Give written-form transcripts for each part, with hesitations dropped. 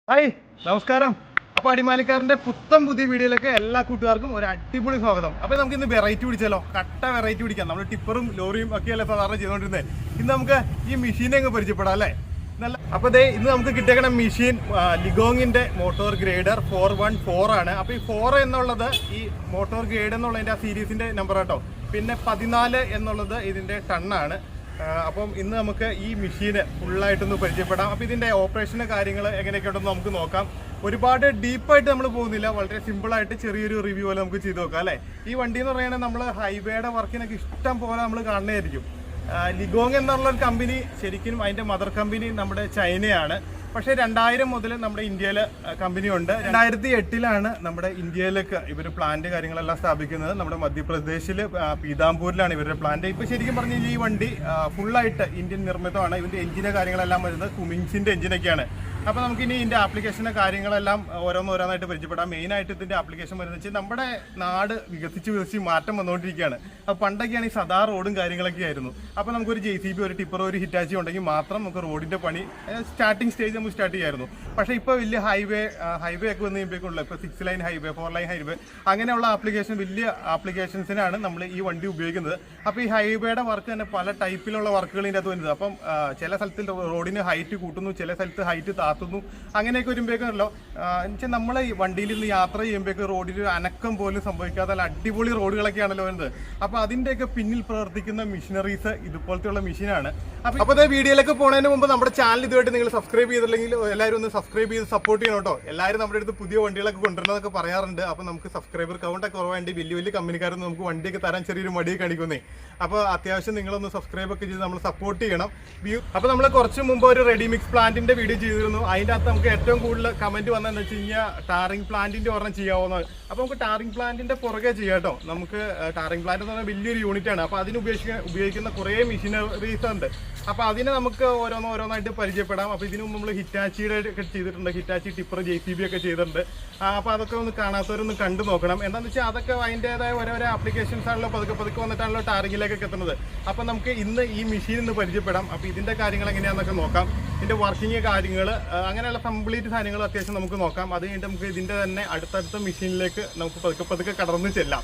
Hi നമസ്കാരം. അപ്പോൾ അടിമാലിക്കാരൻ്റെ പുതിയ വീഡിയോയിലേക്ക് എല്ലാ കൂട്ടുകാർക്കും ഒരു അടിപൊളി സ്വാഗതം. അപ്പോൾ നമുക്ക് ഇന്ന് വെറൈറ്റി പിടിച്ചാലോ, കട്ട വെറൈറ്റി പിടിക്കാം. നമ്മൾ ടിപ്പറും ലോറിയും ഒക്കെയല്ലേ സാധാരണ ചെയ്തുകൊണ്ടിരുന്നത്. ഇന്ന് നമുക്ക് ഈ മെഷീനെ അങ്ങ് പരിചയപ്പെടാം അല്ലേ. അപ്പോൾ ഇന്ന് നമുക്ക് കിട്ടിയേക്കണ മെഷീൻ ലിഗോങ്ങിൻ്റെ മോട്ടോർ ഗ്രേഡർ 414 ആണ്. അപ്പോൾ ഈ 4 എന്നുള്ളത് ഈ മോട്ടോർ ഗ്രേഡ് എന്നുള്ളതിൻ്റെ ആ സീരീസിൻ്റെ നമ്പർ കേട്ടോ. പിന്നെ 14 എന്നുള്ളത് ഇതിൻ്റെ ടണ്ണാണ്. അപ്പം ഇന്ന് നമുക്ക് ഈ മെഷീന് ഫുള്ളായിട്ടൊന്ന് പരിചയപ്പെടാം. അപ്പോൾ ഇതിൻ്റെ ഓപ്പറേഷന് കാര്യങ്ങൾ എങ്ങനെയൊക്കെ ഉണ്ടെന്ന് നമുക്ക് നോക്കാം. ഒരുപാട് ഡീപ്പായിട്ട് നമ്മൾ പോകുന്നില്ല, വളരെ സിമ്പിളായിട്ട് ചെറിയൊരു റിവ്യൂ പോലെ നമുക്ക് ചെയ്ത് നോക്കാം അല്ലേ. ഈ വണ്ടി എന്ന് പറയുന്നത് നമ്മൾ ഹൈവേയുടെ വർക്കിനൊക്കെ ഇഷ്ടം പോലെ നമ്മൾ കാണുന്നതായിരിക്കും. ലിഗോങ് എന്നുള്ളൊരു കമ്പനി ശരിക്കും അതിൻ്റെ മദർ കമ്പനി നമ്മുടെ ചൈനയാണ്. പക്ഷേ 2000 മുതൽ നമ്മുടെ ഇന്ത്യയിൽ കമ്പനി ഉണ്ട്. 2008 നമ്മുടെ ഇന്ത്യയിലേക്ക് ഇവർ പ്ലാന്റ് കാര്യങ്ങളെല്ലാം സ്ഥാപിക്കുന്നത്. നമ്മുടെ മധ്യപ്രദേശിൽ പീതാംപൂരിലാണ് ഇവരുടെ പ്ലാന്റ്. ഇപ്പോൾ ശരിക്കും പറഞ്ഞു കഴിഞ്ഞാൽ ഈ വണ്ടി ഫുള്ളായിട്ട് ഇന്ത്യൻ നിർമ്മിതമാണ്. ഇതിൻ്റെ എഞ്ചിന് കാര്യങ്ങളെല്ലാം വരുന്നത് കുമിൻസിൻ്റെ എഞ്ചിനൊക്കെയാണ്. അപ്പോൾ നമുക്കിനി ഇതിൻ്റെ ആപ്ലിക്കേഷൻ്റെ കാര്യങ്ങളെല്ലാം ഓരോന്നായിട്ട് പരിചയപ്പെടാം. മെയിനായിട്ട് ഇതിൻ്റെ ആപ്ലിക്കേഷൻ വരുന്നത് വെച്ചാൽ നമ്മുടെ നാട് വികസിച്ച് മാറ്റം വന്നുകൊണ്ടിരിക്കുകയാണ്. അപ്പോൾ പണ്ടൊക്കെയാണ് ഈ സദാ റോഡും കാര്യങ്ങളൊക്കെ ആയിരുന്നു. അപ്പോൾ നമുക്കൊരു JCB, ഒരു ടിപ്പർ, ഒരു ഹിറ്റാച്ചി ഉണ്ടെങ്കിൽ മാത്രം നമുക്ക് റോഡിൻ്റെ പണി സ്റ്റാർട്ടിങ് സ്റ്റേജ് നമുക്ക് സ്റ്റാർട്ട് ചെയ്യായിരുന്നു. പക്ഷേ ഇപ്പോൾ വലിയ ഹൈവേ ഒക്കെ വന്ന് കഴിയുമ്പോഴേക്കുള്ള ഇപ്പോൾ 6 ലൈൻ ഹൈവേ, 4 ലൈൻ ഹൈവേ അങ്ങനെയുള്ള വലിയ ആപ്ലിക്കേഷൻസിനാണ് നമ്മൾ ഈ വണ്ടി ഉപയോഗിക്കുന്നത്. അപ്പോൾ ഈ ഹൈവേയുടെ വർക്ക് തന്നെ പല ടൈപ്പിലുള്ള വർക്കുകൾ ഇതിൻ്റെ അകത്ത് വരുന്നത്. അപ്പം ചില സ്ഥലത്തിൽ റോഡിന് ഹൈറ്റ് കൂട്ടുന്നു, ചില സ്ഥലത്ത് ഹൈറ്റ് താത്തുന്നു. അങ്ങനെയൊക്കെ വരുമ്പോഴേക്കല്ലോ എന്നുവെച്ചാൽ നമ്മൾ ഈ വണ്ടിയിൽ നിന്ന് യാത്ര ചെയ്യുമ്പോഴേക്ക് റോഡിൽ അനക്കം പോലും സംഭവിക്കാതെ നല്ല അടിപൊളി റോഡുകളൊക്കെയാണല്ലോ വരുന്നത്. അപ്പോൾ അതിൻ്റെയൊക്കെ പിന്നിൽ പ്രവർത്തിക്കുന്ന മെഷീനറീസ് ഇതുപോലത്തെയുള്ള മെഷീനാണ്. അപ്പോൾ വീഡിയോയിലേക്ക് പോകുന്നതിന് മുമ്പ് നമ്മുടെ ചാനൽ ഇതുമായിട്ട് നിങ്ങൾ സബ്സ്ക്രൈബ് ചെയ്തില്ലെങ്കിൽ എല്ലാവരും ഒന്ന് സബ്സ്ക്രൈബ് ചെയ്ത് സപ്പോർട്ട് ചെയ്യണം കേട്ടോ. എല്ലാവരും നമ്മുടെ അടുത്ത് പുതിയ വണ്ടികളൊക്കെ കൊണ്ടുവരുന്നതൊക്കെ പറയാറുണ്ട്. അപ്പോൾ നമുക്ക് സബ്സ്ക്രൈബർ കൗണ്ടൊക്കെ കുറവാണ്ട് വലിയ കമ്പനിക്കാരൊന്നും നമുക്ക് വണ്ടിയൊക്കെ തരാൻ ചെറിയൊരു മടിയൊക്കെ കാണിക്കുന്നേ. അപ്പോൾ അത്യാവശ്യം നിങ്ങളൊന്ന് സബ്സ്ക്രൈബ് ഒക്കെ ചെയ്ത് നമ്മൾ സപ്പോർട്ട് ചെയ്യണം. അപ്പോൾ നമ്മൾ കുറച്ച് മുമ്പ് ഒരു റെഡിമിക്സ് പ്ലാന്റിന്റെ വീഡിയോ ചെയ്തിരുന്നു. അതിൻ്റെ അകത്ത് നമുക്ക് ഏറ്റവും കൂടുതൽ കമന്റ് വന്നതെന്ന് വെച്ച് കഴിഞ്ഞാൽ ടാറിംഗ് പ്ലാന്റിന്റെ ഒരെണ്ണം ചെയ്യാവുന്നത്. അപ്പോൾ നമുക്ക് ടാറിംഗ് പ്ലാന്റിന്റെ പുറകെ ചെയ്യാം കേട്ടോ. നമുക്ക് ടാറിംഗ് പ്ലാന്റ് എന്ന് പറഞ്ഞാൽ വലിയൊരു യൂണിറ്റ് ആണ്. അപ്പോൾ അതിന് ഉപയോഗിക്കുന്ന കുറേ മെഷീനറീസ് ഉണ്ട്. അപ്പോൾ അതിനെ നമുക്ക് ഓരോന്നായിട്ട് പരിചയപ്പെടാം. അപ്പോൾ ഇതിനു മുമ്പ് നമ്മൾ ഹിറ്റാച്ചിയുടെ ഒക്കെ ചെയ്തിട്ടുണ്ട്, ഹിറ്റാച്ചി ടിപ്പർ JCB ഒക്കെ ചെയ്തിട്ടുണ്ട്. അപ്പോൾ അതൊക്കെ ഒന്ന് കാണാത്തവരൊന്ന് കണ്ടു നോക്കണം. എന്താണെന്ന് വെച്ചാൽ അതൊക്കെ അതിൻ്റെതായ ഓരോരോ ആപ്ലിക്കേഷൻസ് ആണല്ലോ പതുക്കെ വന്നിട്ടാണല്ലോ ടാറിങ്ങിലേക്കൊക്കെ എത്തുന്നത്. അപ്പോൾ നമുക്ക് ഇന്ന് ഈ മെഷീൻ ഒന്ന് പരിചയപ്പെടാം. അപ്പോൾ ഇതിൻ്റെ കാര്യങ്ങൾ എങ്ങനെയാണെന്നൊക്കെ നോക്കാം. ഇതിൻ്റെ വർക്കിംഗ് കാര്യങ്ങൾ അങ്ങനെയുള്ള കംപ്ലീറ്റ് സാധനങ്ങൾ അത്യാവശ്യം നമുക്ക് നോക്കാം. അത് കഴിഞ്ഞിട്ട് നമുക്ക് ഇതിൻ്റെ തന്നെ അടുത്തടുത്ത മെഷീനിലേക്ക് നമുക്ക് പതുക്കെ കടന്നു ചെല്ലാം.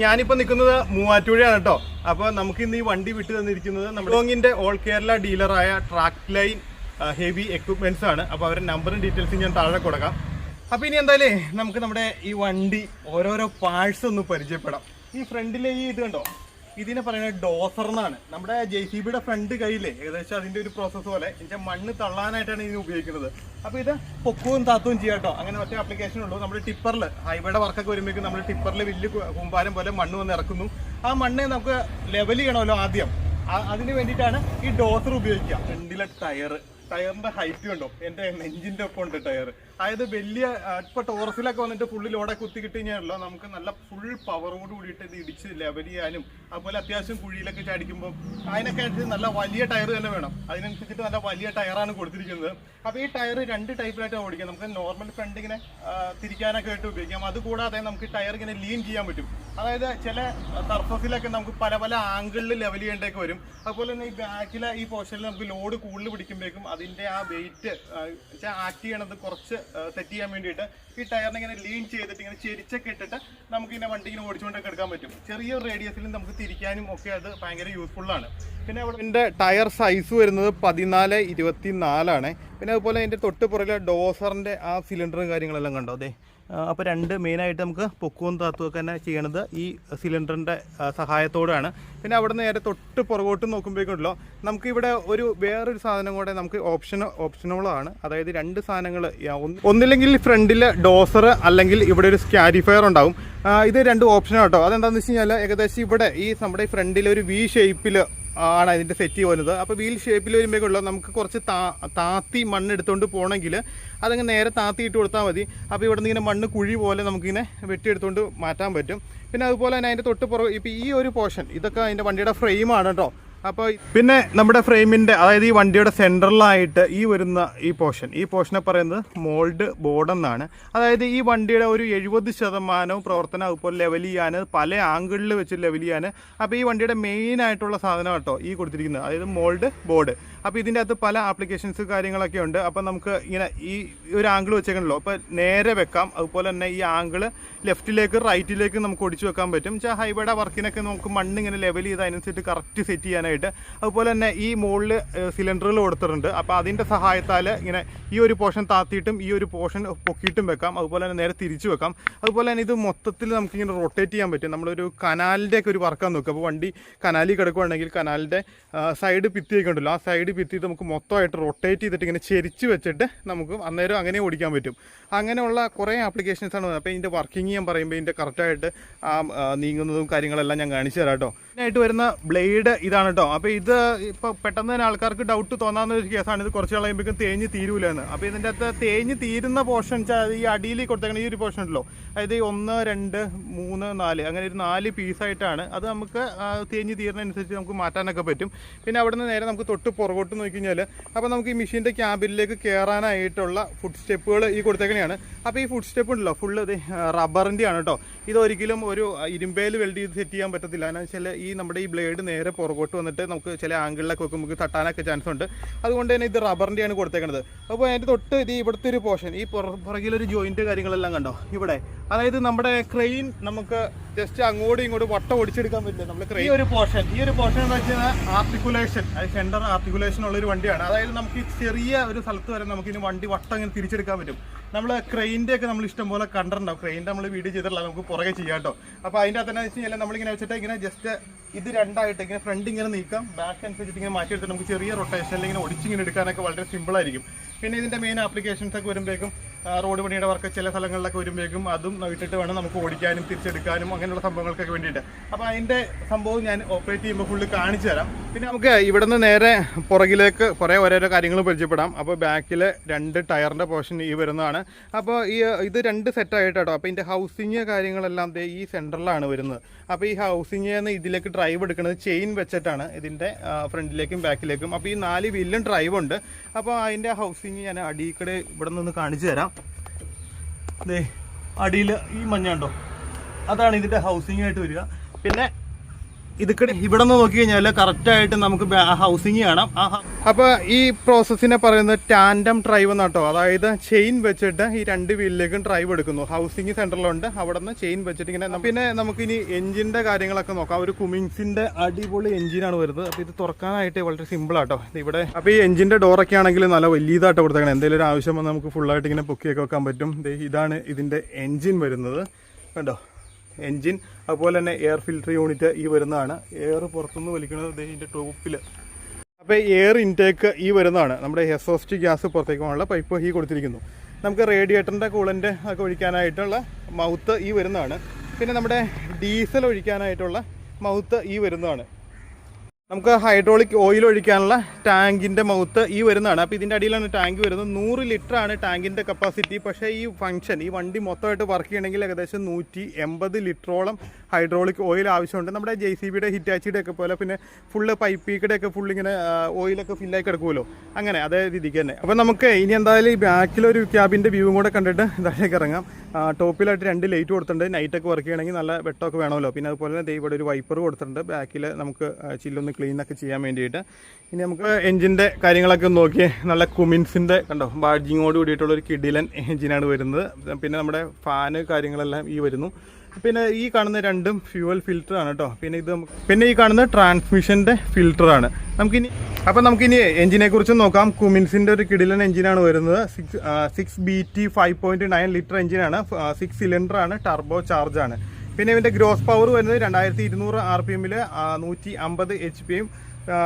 ഞാനിപ്പോൾ നിൽക്കുന്നത് മൂവാറ്റുപുഴയാണ് കേട്ടോ. അപ്പോൾ നമുക്ക് ഇന്ന് ഈ വണ്ടി വിട്ടു തന്നിരിക്കുന്നത് നമ്മുടെ ലിഗോങ്ങിൻ്റെ ഓൾ കേരള ഡീലറായ ട്രാക്ക് ലൈൻ ഹെവി എക്വിപ്മെൻറ്റ്സ് ആണ്. അപ്പോൾ അവരുടെ നമ്പറും ഡീറ്റെയിൽസും ഞാൻ താഴെ കൊടുക്കാം. അപ്പോൾ ഇനി എന്തായാലും നമുക്ക് നമ്മുടെ ഈ വണ്ടി ഓരോരോ പാർട്സ് ഒന്ന് പരിചയപ്പെടാം. ഈ ഫ്രണ്ടിലെ ഈ ഇത് കണ്ടോ, ഇതിനെ പറയുന്നത് ഡോസർ എന്നാണ്. നമ്മുടെ JCBയുടെ ഫ്രണ്ട് കയ്യിലെ ഏകദേശം അതിൻ്റെ ഒരു പ്രോസസ്സ് പോലെ എന്നുവെച്ചാൽ മണ്ണ് തള്ളാനായിട്ടാണ് ഇതിന് ഉപയോഗിക്കുന്നത്. അപ്പോൾ ഇത് പൊക്കവും താത്തവും ചെയ്യാം കേട്ടോ. അങ്ങനെ മറ്റേ ആപ്ലിക്കേഷൻ ഉള്ളൂ. നമ്മുടെ ടിപ്പറിൽ ഹൈവേയുടെ വർക്കൊക്കെ വരുമ്പോഴേക്കും നമ്മൾ ടിപ്പറിൽ വലിയ കൂമ്പാരം പോലെ മണ്ണ് വന്ന് ഇറക്കുന്നു. ആ മണ്ണ് നമുക്ക് ലെവൽ ചെയ്യണമല്ലോ ആദ്യം. അതിന് വേണ്ടിയിട്ടാണ് ഈ ഡോസർ ഉപയോഗിക്കുക. ഫ്രണ്ടിലെ ടയറിന്റെ ഹൈറ്റ് കണ്ടോ, എൻ്റെ നെഞ്ചിൻ്റെ ഒപ്പം ഉണ്ട് ടയർ. അതായത് വലിയ ഇപ്പോൾ ടോറസിലൊക്കെ വന്നിട്ട് ഫുള്ള് ലോടെ കുത്തി കിട്ടി കഴിഞ്ഞാലോ നമുക്ക് നല്ല ഫുൾ പവറോട് കൂടിയിട്ട് ഇത് ഇടിച്ച് ലെവൽ ചെയ്യാനും അതുപോലെ അത്യാവശ്യം കുഴിയിലൊക്കെ ചാടിക്കുമ്പോൾ അതിനൊക്കെ ആയിട്ട് നല്ല വലിയ ടയർ തന്നെ വേണം. അതിനനുസരിച്ചിട്ട് നല്ല വലിയ ടയറാണ് കൊടുത്തിരിക്കുന്നത്. അപ്പോൾ ഈ ടയർ 2 ടൈപ്പിലായിട്ട് ഓടിക്കാം. നമുക്ക് നോർമൽ ഫ്രണ്ട് ഇങ്ങനെ തിരിക്കാനൊക്കെ ആയിട്ട് ഉപയോഗിക്കാം. അതുകൂടാതെ നമുക്ക് ടയർ ഇങ്ങനെ ലീൻ ചെയ്യാൻ പറ്റും. അതായത് ചില സർഫസിലൊക്കെ നമുക്ക് പല ആംഗിളിൽ ലെവൽ ചെയ്യേണ്ടതൊക്കെ വരും. അതുപോലെ തന്നെ ഈ ബാക്കിലെ ഈ പോർഷനിൽ നമുക്ക് ലോഡ് കൂടുതൽ പിടിക്കുമ്പോഴേക്കും അതിൻ്റെ ആ വെയിറ്റ് ആക്ട് ചെയ്യണത് കുറച്ച് സെറ്റ് ചെയ്യാൻ വേണ്ടിയിട്ട് ഈ ടയറിനെ ഇങ്ങനെ ലീൻ ചെയ്തിട്ട് ഇങ്ങനെ ചെരിച്ചൊക്കെ ഇട്ടിട്ട് നമുക്ക് ഇങ്ങനെ വണ്ടി ഇങ്ങനെ ഓടിച്ചുകൊണ്ടൊക്കെ എടുക്കാൻ പറ്റും. ചെറിയ റേഡിയസിൽ നമുക്ക് തിരിക്കാനും ഒക്കെ അത് ഭയങ്കര യൂസ്ഫുള്ളാണ്. പിന്നെ അവിടെ എൻ്റെ ടയർ സൈസ് വരുന്നത് 14-24 പിന്നെ അതുപോലെ അതിൻ്റെ തൊട്ട് പുറകിലെ ഡോസറിൻ്റെ ആ സിലിണ്ടറും കാര്യങ്ങളെല്ലാം കണ്ടോ അതെ. അപ്പോൾ 2 മെയിനായിട്ട് നമുക്ക് പൊക്കവും താത്തുമൊക്കെ തന്നെ ചെയ്യണത് ഈ സിലിണ്ടറിൻ്റെ സഹായത്തോടെയാണ്. പിന്നെ അവിടെ നിന്ന് നേരെ തൊട്ട് പുറകോട്ട് നോക്കുമ്പോഴേക്കുണ്ടല്ലോ നമുക്കിവിടെ വേറൊരു സാധനം കൂടെ നമുക്ക് ഓപ്ഷനബിളാണ്. അതായത് 2 സാധനങ്ങൾ, ഒന്നില്ലെങ്കിൽ ഫ്രണ്ടിൽ ഡോസർ അല്ലെങ്കിൽ ഇവിടെ ഒരു സ്കാരിഫയർ ഉണ്ടാവും. ഇത് 2 ഓപ്ഷനാണ് കേട്ടോ. അതെന്താണെന്ന് വെച്ച് കഴിഞ്ഞാൽ ഏകദേശം ഇവിടെ നമ്മുടെ ഫ്രണ്ടിൽ ഒരു V ഷേപ്പിൽ ആണ് അതിൻ്റെ സെറ്റ് പോകുന്നത്. അപ്പോൾ വീൽ ഷേപ്പിൽ വരുമ്പോഴേക്കുള്ള നമുക്ക് കുറച്ച് താത്തി മണ്ണ് എടുത്തുകൊണ്ട് പോകണമെങ്കിൽ അതങ്ങ് നേരെ താത്തി ഇട്ട് കൊടുത്താൽ മതി. അപ്പോൾ ഇവിടെ നിന്ന് ഇങ്ങനെ മണ്ണ് കുഴി പോലെ നമുക്കിങ്ങനെ വെട്ടിയെടുത്തുകൊണ്ട് മാറ്റാൻ പറ്റും. പിന്നെ അതുപോലെ തന്നെ അതിൻ്റെ തൊട്ട് പുറകെ ഇപ്പോൾ ഈ ഒരു പോർഷൻ ഇതൊക്കെ അതിൻ്റെ വണ്ടിയുടെ ഫ്രെയിമാണ് കേട്ടോ. അപ്പോൾ പിന്നെ നമ്മുടെ ഫ്രെയിമിൻ്റെ അതായത് ഈ വണ്ടിയുടെ സെൻട്രലായിട്ട് വരുന്ന ഈ പോർഷനെ പറയുന്നത് മോൾഡ് ബോർഡ് എന്നാണ്. അതായത് ഈ വണ്ടിയുടെ ഒരു 70% പ്രവർത്തനം അതുപോലെ ലെവൽ ചെയ്യാൻ പല ആംഗിളിൽ വെച്ച് ലെവൽ ചെയ്യാൻ. അപ്പോൾ ഈ വണ്ടിയുടെ മെയിൻ ആയിട്ടുള്ള സാധനം കേട്ടോ ഈ കൊടുത്തിരിക്കുന്നത്, അതായത് മോൾഡ് ബോർഡ്. അപ്പോൾ ഇതിൻ്റെ അകത്ത് പല ആപ്ലിക്കേഷൻസ് കാര്യങ്ങളൊക്കെ ഉണ്ട്. അപ്പോൾ നമുക്ക് ഇങ്ങനെ ഈ ഒരു ആംഗിൾ വെച്ചേക്കണല്ലോ, അപ്പോൾ നേരെ വെക്കാം. അതുപോലെ തന്നെ ഈ ആംഗിൾ ലെഫ്റ്റിലേക്ക് റൈറ്റിലേക്ക് നമുക്ക് ഒടിച്ചു വെക്കാൻ പറ്റും. വെച്ചാൽ ഹൈവേയുടെ വർക്കിനൊക്കെ നമുക്ക് മണ്ണ് ഇങ്ങനെ ലെവൽ ചെയ്ത് അതിനനുസരിച്ച് കറക്റ്റ് സെറ്റ് ചെയ്യാനായിട്ട്. അതുപോലെ തന്നെ ഈ മുകളിൽ സിലിണ്ടറിൽ കൊടുത്തിട്ടുണ്ട്. അപ്പോൾ അതിൻ്റെ സഹായത്താൽ ഇങ്ങനെ ഈ ഒരു പോർഷൻ താത്തിയിട്ടും ഈ ഒരു പോർഷൻ പൊക്കിയിട്ടും വെക്കാം. അതുപോലെ തന്നെ നേരെ തിരിച്ചു വെക്കാം. അതുപോലെ തന്നെ ഇത് മൊത്തത്തിൽ നമുക്കിങ്ങനെ റൊട്ടേറ്റ് ചെയ്യാൻ പറ്റും. നമ്മളൊരു കനാലിൻ്റെ ഒക്കെ ഒരു വർക്കാൻ നോക്കുക. അപ്പോൾ വണ്ടി കനാലിൽ കിടക്കുകയാണെങ്കിൽ കനാലിൻ്റെ സൈഡ് ഭിത്തിയൊക്കെ ഉണ്ടല്ലോ, ആ സൈഡ് ഭിത്തിയിട്ട് നമുക്ക് മൊത്തമായിട്ട് റൊട്ടേറ്റ് ചെയ്തിട്ട് ഇങ്ങനെ ചെരിച്ച് വെച്ചിട്ട് നമുക്ക് അന്നേരം അങ്ങനെ ഓടിക്കാൻ പറ്റും. അങ്ങനെയുള്ള കുറേ ആപ്ലിക്കേഷൻസാണ്. അപ്പോൾ ഇതിൻ്റെ വർക്കിംഗ് ഞാൻ പറയുമ്പോൾ ഇതിൻ്റെ കറക്റ്റായിട്ട് നീങ്ങുന്നതും കാര്യങ്ങളെല്ലാം ഞാൻ കാണിച്ചു തരാം കേട്ടോ. ഇതിനായിട്ട് വരുന്ന ബ്ലേഡ് ഇതാണ് കേട്ടോ. അപ്പോൾ ഇത് ഇപ്പോൾ പെട്ടെന്ന് തന്നെ ആൾക്കാർക്ക് ഡൗട്ട് തോന്നാവുന്ന ഒരു കേസാണ്. ഇത് കുറച്ച് കളയുമ്പോഴേക്കും തേഞ്ഞ് തീരൂല എന്ന്. അപ്പോൾ ഇതിൻ്റെ അകത്ത് തേഞ്ഞ് തീരുന്ന പോർഷൻ വെച്ചാൽ ഈ അടിയിൽ കൊടുത്തേക്കണം ഈ ഒരു പോർഷൻ ഉണ്ടല്ലോ, അതായത് 1, 2, 3, 4 അങ്ങനെ ഒരു 4 പീസായിട്ടാണ്. അത് നമുക്ക് തേഞ്ഞ് തീരുന്നതനുസരിച്ച് നമുക്ക് മാറ്റാനൊക്കെ പറ്റും. പിന്നെ അവിടെ നിന്ന് നേരെ നമുക്ക് തൊട്ട് പുറകോട്ട് നോക്കി കഴിഞ്ഞാൽ അപ്പോൾ നമുക്ക് ഈ മെഷീൻ്റെ ക്യാബിനിലേക്ക് കയറാനായിട്ടുള്ള ഫുഡ് സ്റ്റെപ്പുകൾ ഈ കൊടുത്തേക്കണെയാണ്. അപ്പോൾ ഈ ഫുഡ് സ്റ്റെപ്പ് ഉണ്ടല്ലോ ഫുള്ള് ഇത് റബ്ബറിൻ്റെ ആണ് കേട്ടോ. ഇതൊരിക്കലും ഒരു ഇരുമ്പേൽ വെൽഡ് ചെയ്ത് സെറ്റ് ചെയ്യാൻ പറ്റത്തില്ല. എന്ന് വെച്ചാൽ ഈ നമ്മുടെ ഈ ബ്ലേഡ് നേരെ പുറകോട്ട് വന്നിട്ട് നമുക്ക് ചില ആംഗിളിലൊക്കെ വെക്കും, നമുക്ക് തട്ടാനൊക്കെ ചാൻസ് ഉണ്ട്. അതുകൊണ്ട് തന്നെ ഇത് റബ്ബറിൻ്റെയാണ് കൊടുത്തേക്കുന്നത്. അപ്പോൾ അതിൻ്റെ തൊട്ട് ഇത് ഇവിടുത്തെ ഒരു പോർഷൻ, ഈ പുറകിലൊരു ജോയിൻറ്റ് കാര്യങ്ങളെല്ലാം കണ്ടോ ഇവിടെ, അതായത് നമ്മുടെ ക്രെയിൻ നമുക്ക് ജസ്റ്റ് അങ്ങോട്ടും ഇങ്ങോട്ടും വട്ടം ഒടിച്ചെടുക്കാൻ പറ്റില്ല. നമ്മൾ ക്രെയിൻ ഈ ഒരു പോർഷൻ എന്ന് വെച്ചാൽ ആർട്ടിക്കുലേഷൻ, അത് സെൻറ്റർ ആർട്ടിക്കുലേഷൻ ഉള്ളൊരു വണ്ടിയാണ്. അതായത് നമുക്ക് ഈ ചെറിയ ഒരു സ്ഥലത്ത് വരെ നമുക്ക് ഇനി വണ്ടി വട്ടം ഇങ്ങനെ തിരിച്ചെടുക്കാൻ പറ്റും. നമ്മൾ ക്രെയിൻ്റെ ഒക്കെ നമ്മൾ ഇഷ്ടം പോലെ കണ്ടിട്ടുണ്ടാവും. ക്രെയിൻ്റെ നമ്മൾ വീഡിയോ ചെയ്തിട്ടില്ല, നമുക്ക് പുറകെ ചെയ്യാം കേട്ടോ. അപ്പോൾ അതിൻ്റെ അകത്ത് എന്ന് വെച്ച് കഴിഞ്ഞാൽ നമ്മളിങ്ങനെ വെച്ചിട്ട് ഇങ്ങനെ ജസ്റ്റ് ഇത് രണ്ടായിട്ട് ഇങ്ങനെ ഫ്രണ്ട് ഇങ്ങനെ നീക്കാം, ബാക്ക് അനുസരിച്ചിട്ട് ഇങ്ങനെ മാറ്റിയെടുത്ത് നമുക്ക് ചെറിയ റൊട്ടേഷനിൽ ഇങ്ങനെ ഒടിച്ചിങ്ങനെ എടുക്കാനൊക്കെ വളരെ സിമ്പിളായിരിക്കും. പിന്നെ ഇതിൻ്റെ മെയിൻ ആപ്ലിക്കേഷൻസ് ഒക്കെ വരുമ്പോഴേക്കും റോഡ് പണിയുടെ വർക്ക് ചില സ്ഥലങ്ങളിലൊക്കെ വരുമ്പോഴേക്കും അതും ഇട്ടിട്ട് വേണം നമുക്ക് ഓടിക്കാനും തിരിച്ചെടുക്കാനും അങ്ങനെയുള്ള സംഭവങ്ങൾക്കൊക്കെ വേണ്ടിയിട്ട്. അപ്പോൾ അതിൻ്റെ സംഭവം ഞാൻ ഓപ്പറേറ്റ് ചെയ്യുമ്പോൾ ഫുള്ള് കാണിച്ചു തരാം. പിന്നെ നമുക്ക് ഇവിടെ നിന്ന് നേരെ പുറകിലേക്ക് കുറേ ഓരോരോ കാര്യങ്ങൾ പരിചയപ്പെടാം. അപ്പോൾ ബാക്കിൽ 2 ടയറിൻ്റെ പോർഷൻ ഈ വരുന്നതാണ്. അപ്പോൾ ഇത് 2 സെറ്റായിട്ട് കേട്ടോ. അപ്പോൾ ഇതിൻ്റെ ഹൗസിങ് കാര്യങ്ങളെല്ലാം ഈ സെൻറ്ററിലാണ് വരുന്നത്. അപ്പോൾ ഈ ഹൗസിങ്ങിൽ ഇതിലേക്ക് ഡ്രൈവ് എടുക്കുന്നത് ചെയിൻ വെച്ചിട്ടാണ് ഇതിൻ്റെ ഫ്രണ്ടിലേക്കും ബാക്കിലേക്കും. അപ്പോൾ ഈ 4 വീലിലും ഡ്രൈവ് ഉണ്ട്. അപ്പോൾ അതിൻ്റെ ഹൗസിങ് ഞാൻ അടിയിൽക്കൂടെ ഇവിടെ നിന്ന് കാണിച്ചു തരാം. അതെ അടിയിൽ ഈ മഞ്ഞ ഉണ്ടോ, അതാണ് ഇതിൻ്റെ ഹൗസിംഗ് ആയിട്ട് വരിക. പിന്നെ ഇതൊക്കെ ഇവിടെ നിന്ന് നോക്കി കഴിഞ്ഞാൽ കറക്റ്റായിട്ട് നമുക്ക് ഹൗസിങ് കാണാം. അപ്പോൾ ഈ പ്രോസസ്സിനെ പറയുന്നത് ടാൻഡം ഡ്രൈവ് എന്നാട്ടോ. അതായത് ചെയിൻ വെച്ചിട്ട് ഈ 2 വീലിലേക്കും ഡ്രൈവ് എടുക്കുന്നു. ഹൗസിംഗ് സെൻറ്ററിലുണ്ട്, അവിടെ നിന്ന് ചെയിൻ വെച്ചിട്ട് ഇങ്ങനെ. പിന്നെ നമുക്കിനി എഞ്ചിൻ്റെ കാര്യങ്ങളൊക്കെ നോക്കാം. ഒരു കുമിൻസിൻ്റെ അടിപൊളി എഞ്ചിനാണ് വരുന്നത്. അപ്പോൾ ഇത് തുറക്കാനായിട്ട് വളരെ സിമ്പിളാട്ടോ ഇവിടെ. അപ്പോൾ ഈ എഞ്ചിൻ്റെ ഡോറൊക്കെ ആണെങ്കിൽ നല്ല വലിയതായിട്ട് കൊടുത്തേക്കണം. എന്തെങ്കിലും ഒരു ആവശ്യം വന്നാൽ നമുക്ക് ഫുള്ളായിട്ട് ഇങ്ങനെ പൊക്കിയൊക്കെ വെക്കാൻ പറ്റും. ഇതാണ് ഇതിൻ്റെ എഞ്ചിൻ വരുന്നത് കണ്ടോ, എൻജിൻ. അതുപോലെ തന്നെ എയർ ഫിൽറ്റർ യൂണിറ്റ് ഈ വരുന്നതാണ്. എയർ പുറത്തുനിന്ന് വലിക്കുന്നത് ഇതിൻ്റെ ടോപ്പിൽ. അപ്പോൾ എയർ ഇൻടേക്ക് ഈ വരുന്നതാണ്. നമ്മുടെ എക്സോസ്റ്റ് ഗ്യാസ് പുറത്തേക്ക് പോകാനുള്ള പൈപ്പ് ഈ കൊടുത്തിരിക്കുന്നു. നമുക്ക് റേഡിയേറ്ററിൻ്റെ കൂളൻ്റ് ഒക്കെ ഒഴിക്കാനായിട്ടുള്ള മൗത്ത് ഈ വരുന്നതാണ്. പിന്നെ നമ്മുടെ ഡീസൽ ഒഴിക്കാനായിട്ടുള്ള മൗത്ത് ഈ വരുന്നതാണ്. നമുക്ക് ഹൈഡ്രോളിക് ഓയിൽ ഒഴിക്കാനുള്ള ടാങ്കിൻ്റെ മൗത്ത് ഈ വരുന്നതാണ്. അപ്പോൾ ഇതിൻ്റെ അടിയിലാണ് ടാങ്ക് വരുന്നത്. 100 ലിറ്ററാണ് ടാങ്കിൻ്റെ കപ്പാസിറ്റി. പക്ഷേ ഈ ഫംഗ്ഷൻ ഈ വണ്ടി മൊത്തമായിട്ട് വർക്ക് ചെയ്യണമെങ്കിൽ ഏകദേശം 180 ലിറ്ററോളം ഹൈഡ്രോളിക് ഓയിൽ ആവശ്യമുണ്ട്. നമ്മുടെ JCBയുടെ ഹിറ്റാച്ചിയുടെ ഒക്കെ പോലെ. പിന്നെ ഫുള്ള് പൈപ്പിയുടെ ഒക്കെ ഫുള്ളിങ്ങനെ ഓയിലൊക്കെ ഫില്ലായി കിടക്കുമല്ലോ, അങ്ങനെ അതേ രീതിക്ക് തന്നെ. അപ്പോൾ നമുക്ക് ഇനി എന്തായാലും ഈ ബാക്കിലൊരു ക്യാബിൻ്റെ വ്യൂവും കൂടെ കണ്ടിട്ട് ഇതാലേക്ക് ഇറങ്ങാം. ടോപ്പിലായിട്ട് 2 ലൈറ്റ് കൊടുത്തിട്ടുണ്ട്. നൈറ്റൊക്കെ വർക്ക് ചെയ്യണമെങ്കിൽ നല്ല വെട്ടമൊക്കെ വേണമല്ലോ. പിന്നെ അതുപോലെ തന്നെ ഇവിടെ ഒരു വൈപ്പർ കൊടുത്തിട്ടുണ്ട്. ബാക്കിൽ നമുക്ക് ചില്ലൊന്ന് ക്ലീനൊക്കെ ചെയ്യാൻ വേണ്ടിയിട്ട്. ഇനി നമുക്ക് എഞ്ചിൻ്റെ കാര്യങ്ങളൊക്കെ നോക്കി. നല്ല കുമിൻസിൻ്റെ കണ്ടോ ബാഡ്ജിങ്ങോട് കൂടിയിട്ടുള്ളൊരു കിഡിലൻ എഞ്ചിനാണ് വരുന്നത്. പിന്നെ നമ്മുടെ ഫാന് കാര്യങ്ങളെല്ലാം ഈ വരുന്നു. പിന്നെ ഈ കാണുന്ന 2ഉം ഫ്യൂവൽ ഫിൽറ്ററാണ് കേട്ടോ. പിന്നെ ഈ കാണുന്ന ട്രാൻസ്മിഷൻ്റെ ഫിൽറ്ററാണ്. നമുക്കിനി എഞ്ചിനെ കുറിച്ച് നോക്കാം. കുമിൻസിൻ്റെ ഒരു കിടിലൻ എഞ്ചിനാണ് വരുന്നത്. 6BT 5.9 ലിറ്റർ എഞ്ചിനാണ്. 6 സിലിണ്ടറാണ്, ടർബോ ചാർജാണ്. പിന്നെ ഇവൻ്റെ ഗ്രോസ് പവർ വരുന്നത് 2200 RPM 150 HP.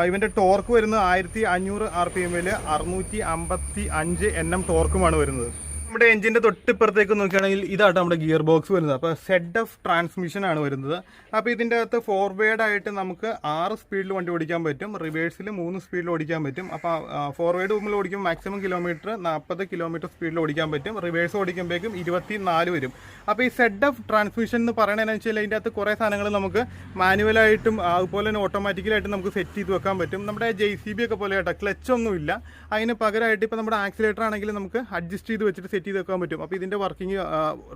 ഇവൻ്റെ ടോർക്ക് വരുന്നത് 1500 RPM 655 Nm ടോർക്കുമാണ് വരുന്നത്. നമ്മുടെ എഞ്ചിൻ്റെ തൊട്ടിപ്പുറത്തേക്ക് നോക്കുകയാണെങ്കിൽ ഇതാട്ടോ നമ്മുടെ ഗിയർ ബോക്സ് വരുന്നത്. അപ്പോൾ ZF ട്രാൻസ്മിഷനാണ് വരുന്നത്. അപ്പോൾ ഇതിൻ്റെ അകത്ത് ഫോർവേഡായിട്ട് നമുക്ക് 6 സ്പീഡിൽ വണ്ടി ഓടിക്കാൻ പറ്റും. റിവേഴ്സിൽ 3 സ്പീഡിൽ ഓടിക്കാൻ പറ്റും. അപ്പോൾ ഫോർവേഡ് മുമ്പിൽ ഓടിക്കുമ്പോൾ മാക്സിമം കിലോമീറ്റർ 40 കിലോമീറ്റർ സ്പീഡിൽ ഓടിക്കാൻ പറ്റും. റിവേഴ്സ് ഓടിക്കുമ്പോഴേക്കും 24 വരും. അപ്പോൾ ഈ ZF ട്രാൻസ്മിഷൻ എന്ന് പറയണതെന്ന് വെച്ചാൽ അതിൻ്റെ അകത്ത് കുറേ സാധനങ്ങൾ നമുക്ക് മാനുവലായിട്ടും അതുപോലെ തന്നെ ഓട്ടോമാറ്റിക്കലായിട്ടും നമുക്ക് സെറ്റ് ചെയ്ത് വെക്കാൻ പറ്റും. നമ്മുടെ JCB ഒക്കെ പോലെ കേട്ടോ, ക്ലച്ചൊന്നുമില്ല. അതിന് പകരമായിട്ട് ഇപ്പോൾ നമ്മുടെ ആക്സിലേറ്റർ ആണെങ്കിൽ നമുക്ക് അഡ്ജസ്റ്റ് ചെയ്ത് വെച്ചിട്ട് സെറ്റ് സെറ്റ് ചെയ്ത് വെക്കാൻ പറ്റും. അപ്പോൾ ഇതിൻ്റെ വർക്കിംഗ്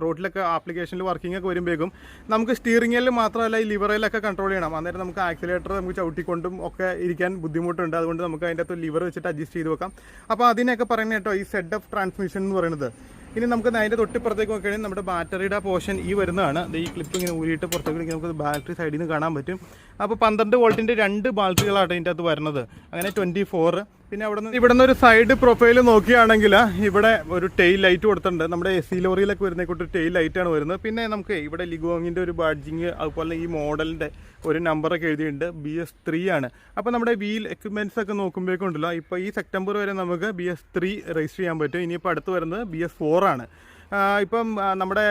റോഡിലൊക്കെ ആപ്ലിക്കേഷനിൽ വർക്കിംഗ് ഒക്കെ വരുമ്പോഴേക്കും നമുക്ക് സ്റ്റിയറിംഗിൽ മാത്രമല്ല ഈ ലിവറിലൊക്കെ കൺട്രോൾ ചെയ്യണം. അന്നേരം നമുക്ക് ആക്സിലേറ്റർ നമുക്ക് ചവിട്ടിക്കൊണ്ടും ഒക്കെ ഇരിക്കാൻ ബുദ്ധിമുട്ടുണ്ട്. അതുകൊണ്ട് നമുക്ക് അതിൻ്റെ അകത്ത് ലിവർ വെച്ചിട്ട് അഡ്ജസ്റ്റ് ചെയ്ത് വെക്കാം. അപ്പോൾ അതിനൊക്കെ പറയുന്നത് കേട്ടോ ഈ സെറ്റ് ഓഫ് ട്രാൻസ്മിഷൻ എന്ന് പറയുന്നത്. ഇനി നമുക്ക് അതിൻ്റെ തൊട്ടിപ്പുറത്തേക്ക് നോക്കുകയാണെങ്കിൽ നമ്മുടെ ബാറ്ററിയുടെ പോർഷൻ ഈ വരുന്നതാണ്. ഈ ക്ലിപ്പ് ഇങ്ങനെ ഊരിയിട്ട് പുറത്തേക്ക് നമുക്ക് ബാറ്ററി സൈഡിൽ നിന്ന് കാണാൻ പറ്റും. അപ്പോൾ 12 വോൾട്ടിൻ്റെ 2 ബാറ്ററികളാണ് ഇതിൻ്റെ അകത്ത് വരുന്നത്. അങ്ങനെ 24. പിന്നെ ഇവിടെ നിന്ന് ഒരു സൈഡ് പ്രൊഫൈൽ നോക്കുകയാണെങ്കിൽ ഇവിടെ ഒരു ടെയിൽ ലൈറ്റ് കൊടുത്തിട്ടുണ്ട്. നമ്മുടെ SC ലോറിയിലൊക്കെ വരുന്ന കൂട്ട് ടെയിൽ ലൈറ്റാണ് വരുന്നത്. പിന്നെ നമുക്ക് ഇവിടെ ലിഗോങ്ങിൻ്റെ ഒരു ബാഡ്ജിങ്, അതുപോലെ ഈ മോഡലിൻ്റെ ഒരു നമ്പറൊക്കെ എഴുതിയിട്ടുണ്ട്. BS3 ആണ്. അപ്പോൾ നമ്മുടെ വീൽ എക്യുപ്മെൻറ്റ്സ് ഒക്കെ നോക്കുമ്പോഴേക്കും ഉണ്ടല്ലോ, ഇപ്പോൾ ഈ സെപ്റ്റംബർ വരെ നമുക്ക് BS3 രജിസ്റ്റർ ചെയ്യാൻ പറ്റും. ഇനിയിപ്പോൾ അടുത്ത് വരുന്നത് BS4 ആണ്. ഇപ്പം നമ്മുടെ